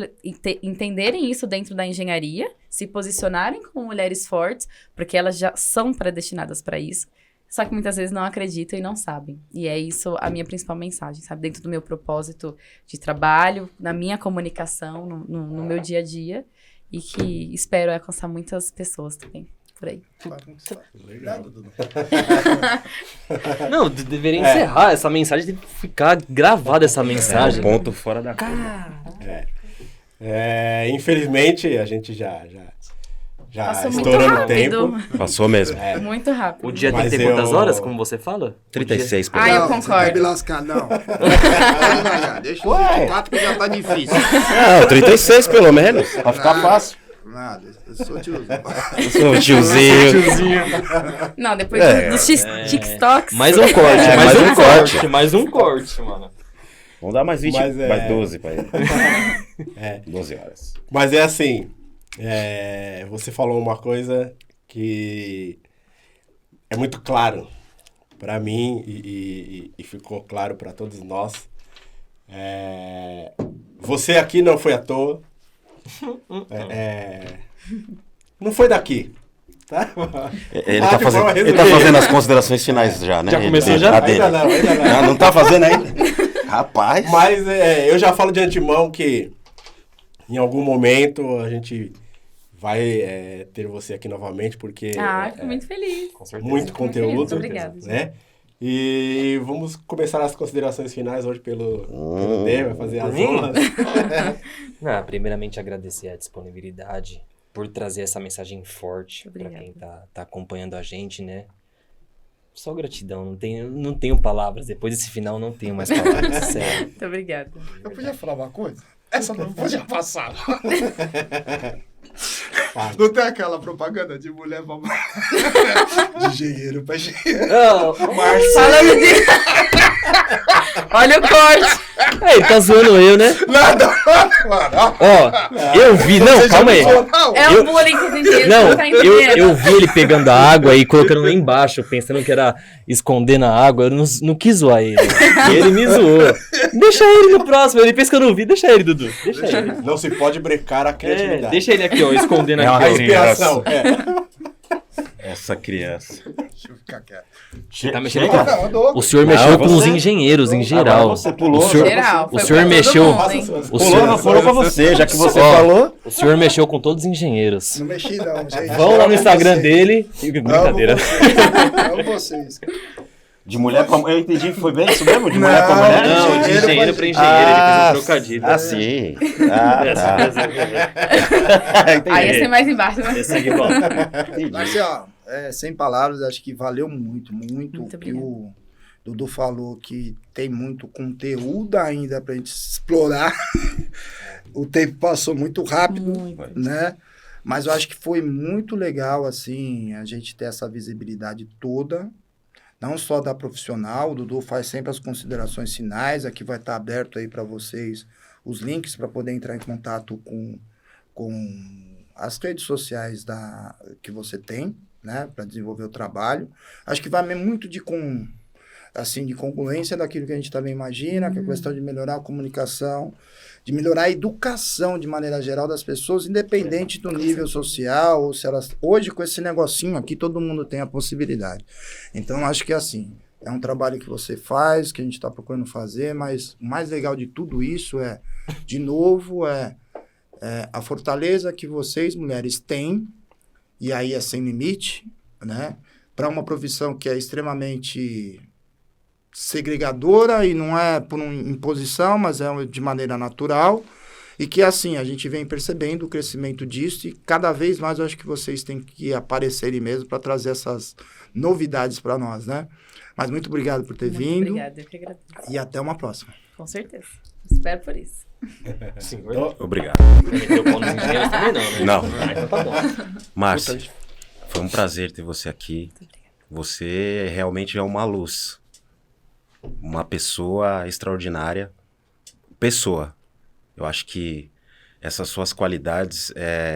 entenderem isso dentro da engenharia, se posicionarem como mulheres fortes, porque elas já são predestinadas para isso. Só que muitas vezes não acreditam e não sabem. E é isso a minha principal mensagem, sabe? Dentro do meu propósito de trabalho, na minha comunicação, no meu dia a dia. E que espero alcançar muitas pessoas também, por aí. Legal, Dudu. Não, deveria encerrar essa mensagem, tem que ficar gravada essa mensagem. Ponto fora da curva. Infelizmente, a gente já Passou muito estourando o rápido. tempo. Passou mesmo. Muito rápido. O dia tem Mas que ter quantas eu- horas, como você fala? 36 por Ah, eu Não, concordo. Você vai me lascar, não. Pode devagar, deixa os 24 que já tá difícil. Não, 36 pelo menos. Pra ficar fácil. Nada, eu sou tiozão. Eu sou um tiozinho. Não, depois É. dos TikToks. Mais um corte, É, mais mais um um corte, mais um corte, mano. Vamos dar mais 20, Mas é- mais 12 pra ele. 12 horas. Mas é assim, você falou uma coisa que é muito claro para mim e ficou claro para todos nós. Você aqui não foi à toa. Não foi daqui, tá? Ele Ah, tá de fazendo, forma ele tá resumida. fazendo as considerações finais já, né? Já Ele- começou ele- já? a dele. Ainda não. Não tá fazendo ainda? Rapaz. Mas eu já falo de antemão que em algum momento a gente vai ter você aqui novamente, porque Fico muito feliz. Com certeza. muito Fico muito feliz, conteúdo, obrigada, né? E vamos começar as considerações finais hoje pelo D, vai fazer as mim? honras. Não, primeiramente agradecer a disponibilidade por trazer essa mensagem forte para Obrigada. quem tá acompanhando a gente, né? Só gratidão, não tenho palavras. Depois desse final não tenho mais palavras, sério. Muito obrigada. Eu podia falar uma coisa? Essa não podia passar. Não tem aquela propaganda de mulher pra de engenheiro pra engenheiro. Falando de... Olha o corte. Ele tá zoando eu, né? Nada, mano. Ó, eu vi, não, calma aí. É o bullying que os engenheiros Não, não tá entendendo. eu vi ele pegando a água e colocando lá embaixo, pensando que era esconder na água. Eu não quis zoar ele. E ele me zoou. Deixa ele no próximo. Ele pensa que eu não vi. Deixa ele, Dudu. Deixa ele. Não se pode brecar a criatividade. Deixa ele aqui, ó, escondendo É uma aqui. A ó. inspiração. Essa criança. Deixa eu ficar quieto. Tá mexendo Chega. com... Não, eu dou. O senhor Não, mexeu com os você- engenheiros em geral. Agora você pulou. O senhor- Geral. o foi senhor pra todo mexeu- mundo, hein? O Pulou, senhor, falou pra você, já que você Ó, falou. o senhor mexeu com todos os engenheiros. Não mexi não, gente. Vão lá no Instagram Amo dele. Brincadeira. vocês. Amo vocês. De mulher pra mulher. Eu entendi, foi bem isso mesmo? De mulher pra mulher? Não, de Engenheiro engenheiro pra pra engenheiro, ele fez um trocadilho. Ah, sim. Ah, tá. Aí Entendi. ia ser mais embaixo, né? Esse aqui, bom. Mas assim, ó, sem palavras, acho que valeu muito Muito o que obrigada. o Dudu falou, que tem muito conteúdo ainda pra gente explorar. O tempo passou muito rápido, né? Mas eu acho que foi muito legal, assim, a gente ter essa visibilidade toda, não só da profissional. O Dudu faz sempre as considerações finais, aqui vai estar aberto aí para vocês os links para poder entrar em contato com as redes sociais que você tem, né, para desenvolver o trabalho. Acho que vai muito de congruência daquilo que a gente também imagina, que é a questão de melhorar a comunicação, de melhorar a educação de maneira geral das pessoas, independente do nível social, ou se elas... Hoje, com esse negocinho aqui, todo mundo tem a possibilidade. Então, acho que assim, é um trabalho que você faz, que a gente está procurando fazer, mas o mais legal de tudo isso de novo, a fortaleza que vocês, mulheres, têm, e aí é sem limite, né? Para uma profissão que é extremamente segregadora e não é por uma imposição, mas é de maneira natural, e que assim, a gente vem percebendo o crescimento disso, e cada vez mais eu acho que vocês têm que aparecerem mesmo para trazer essas novidades para nós, né? Mas muito obrigado por ter Muito vindo, obrigada, eu que agradeço. e até uma próxima. Com certeza. Espero por isso. Sim, Obrigado. meteu o pau nos engenheiros também não, né? Não. Ah, então tá bom. Márcia, foi um prazer ter você aqui. Você realmente é uma luz. uma pessoa extraordinária. Pessoa. Eu acho que essas suas qualidades,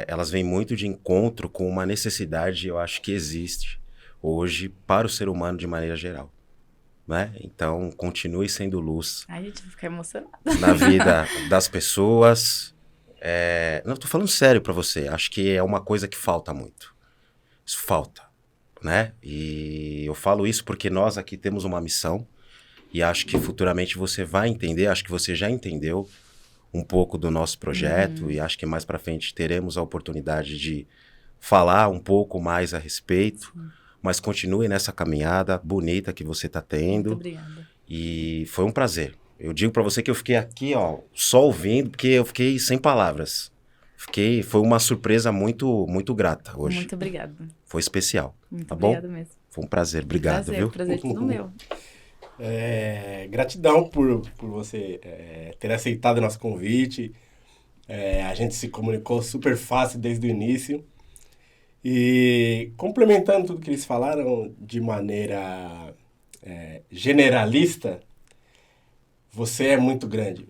elas vêm muito de encontro com uma necessidade, eu acho que existe hoje para o ser humano de maneira geral. Né? Então, continue sendo luz Ai, gente, vou ficar emocionada. na vida das pessoas. Não, tô falando sério pra você. Acho que é uma coisa que falta muito. Isso falta, né? E eu falo isso porque nós aqui temos uma missão e acho que futuramente você vai entender, acho que você já entendeu um pouco do nosso projeto e acho que mais pra frente teremos a oportunidade de falar um pouco mais a respeito. Mas continue nessa caminhada bonita que você tá tendo. Muito obrigada. E foi um prazer. Eu digo pra você que eu fiquei aqui, ó, só ouvindo, porque eu fiquei sem palavras. Foi uma surpresa muito, muito grata hoje. Muito obrigada. Foi especial. Muito Tá bom? obrigada mesmo. Foi um prazer. Obrigado, viu? Prazer tudo meu. Gratidão por você ter aceitado nosso convite. A gente se comunicou super fácil desde o início. E complementando tudo que eles falaram de maneira generalista, você é muito grande.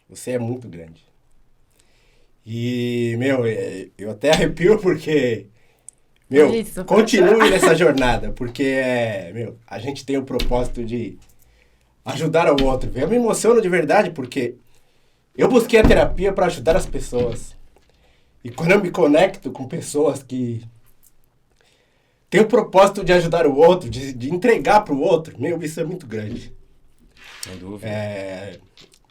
Você é muito grande. E, meu, eu até arrepio porque, meu, Isso, continue nessa jornada, porque, a gente tem o propósito de ajudar ao outro. Eu me emociono de verdade porque eu busquei a terapia para ajudar as pessoas. E quando eu me conecto com pessoas que têm o propósito de ajudar o outro, de entregar para o outro, meu, isso é muito grande. Sem dúvida.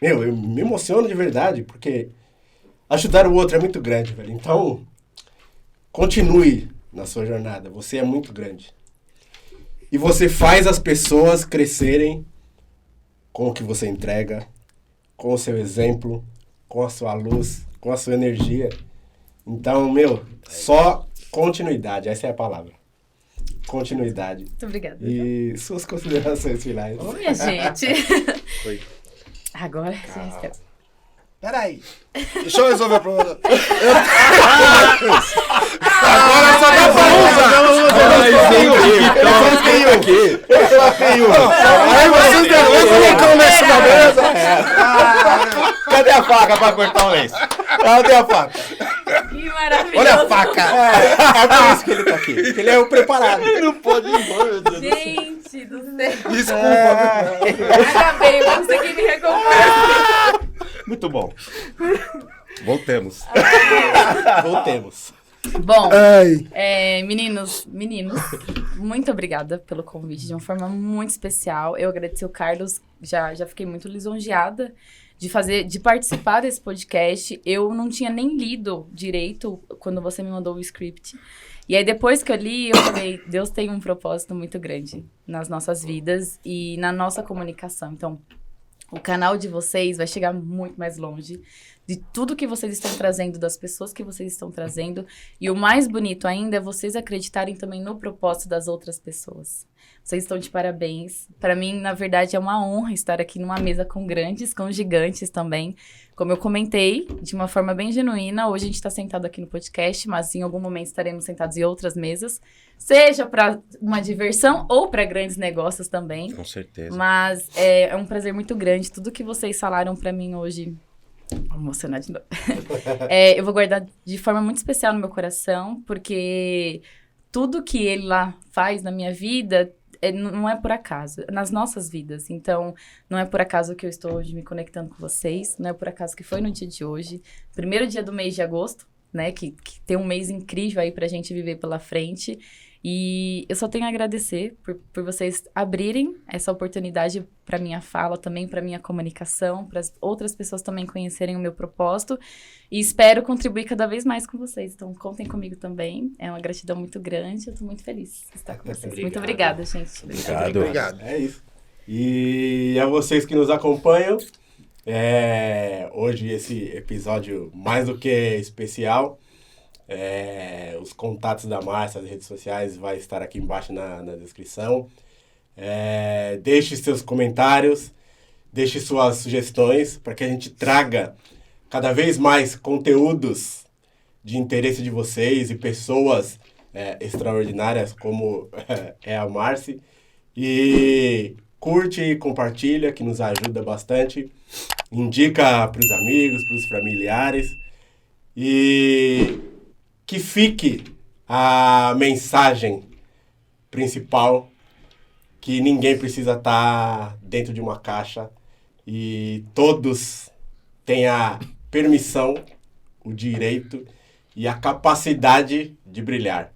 Eu me emociono de verdade, porque ajudar o outro é muito grande, velho. Então, continue na sua jornada. Você é muito grande. E você faz as pessoas crescerem com o que você entrega, com o seu exemplo, com a sua luz, com a sua energia. Então, meu, só continuidade, essa é a palavra. Continuidade. Muito obrigada. E suas considerações finais. Ô, minha gente. Foi. Agora, gente. Peraí. Deixa eu resolver o problema. Agora só dá pra Aí vocês não começam na mesa. Cadê a faca pra cortar o lenço? Cadê a faca? Que maravilhoso. Olha a faca. É por isso que ele tá aqui. Porque ele é o preparado. Não pode ir embora, meu Deus. Gente do céu. Desculpa. Ainda bem, eu consegui me recompor. Muito bom. Voltemos. Voltemos. Bom, Ai. meninos, muito obrigada pelo convite, de uma forma muito especial. Eu agradeci o Carlos, já fiquei muito lisonjeada de participar desse podcast. Eu não tinha nem lido direito quando você me mandou o script. E aí, depois que eu li, eu falei, Deus tem um propósito muito grande nas nossas vidas e na nossa comunicação. Então, o canal de vocês vai chegar muito mais longe de tudo que vocês estão trazendo, das pessoas que vocês estão trazendo. E o mais bonito ainda é vocês acreditarem também no propósito das outras pessoas. Vocês estão de parabéns. Para mim, na verdade, é uma honra estar aqui numa mesa com grandes, com gigantes também. Como eu comentei, de uma forma bem genuína, hoje a gente está sentado aqui no podcast, mas em algum momento estaremos sentados em outras mesas, seja para uma diversão ou para grandes negócios também. Com certeza. Mas é um prazer muito grande. Tudo que vocês falaram para mim hoje... Vou emocionar de novo. Eu vou guardar de forma muito especial no meu coração, porque tudo que ele lá faz na minha vida não é por acaso, nas nossas vidas. Então, não é por acaso que eu estou hoje me conectando com vocês, não é por acaso que foi no dia de hoje, primeiro dia do mês de agosto, né, que tem um mês incrível aí pra gente viver pela frente. E eu só tenho a agradecer por vocês abrirem essa oportunidade para minha fala, também para minha comunicação, para as outras pessoas também conhecerem o meu propósito. E espero contribuir cada vez mais com vocês. Então, contem comigo também. É uma gratidão muito grande. Eu estou muito feliz de estar com vocês. Obrigado. Muito obrigada, gente. Obrigado. É isso. E a vocês que nos acompanham, hoje esse episódio mais do que especial. Os contatos da Márcia, as redes sociais, vai estar aqui embaixo na descrição. Deixe seus comentários, deixe suas sugestões para que a gente traga cada vez mais conteúdos de interesse de vocês e pessoas extraordinárias como é a Márcia. E curte e compartilha, que nos ajuda bastante. Indica para os amigos, para os familiares. E que fique a mensagem principal, que ninguém precisa estar dentro de uma caixa e todos têm a permissão, o direito e a capacidade de brilhar.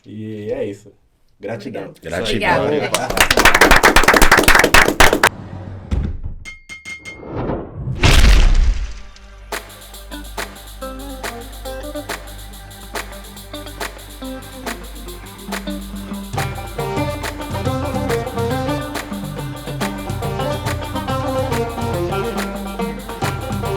E é isso. Gratidão. Obrigada. Gratidão. Obrigada.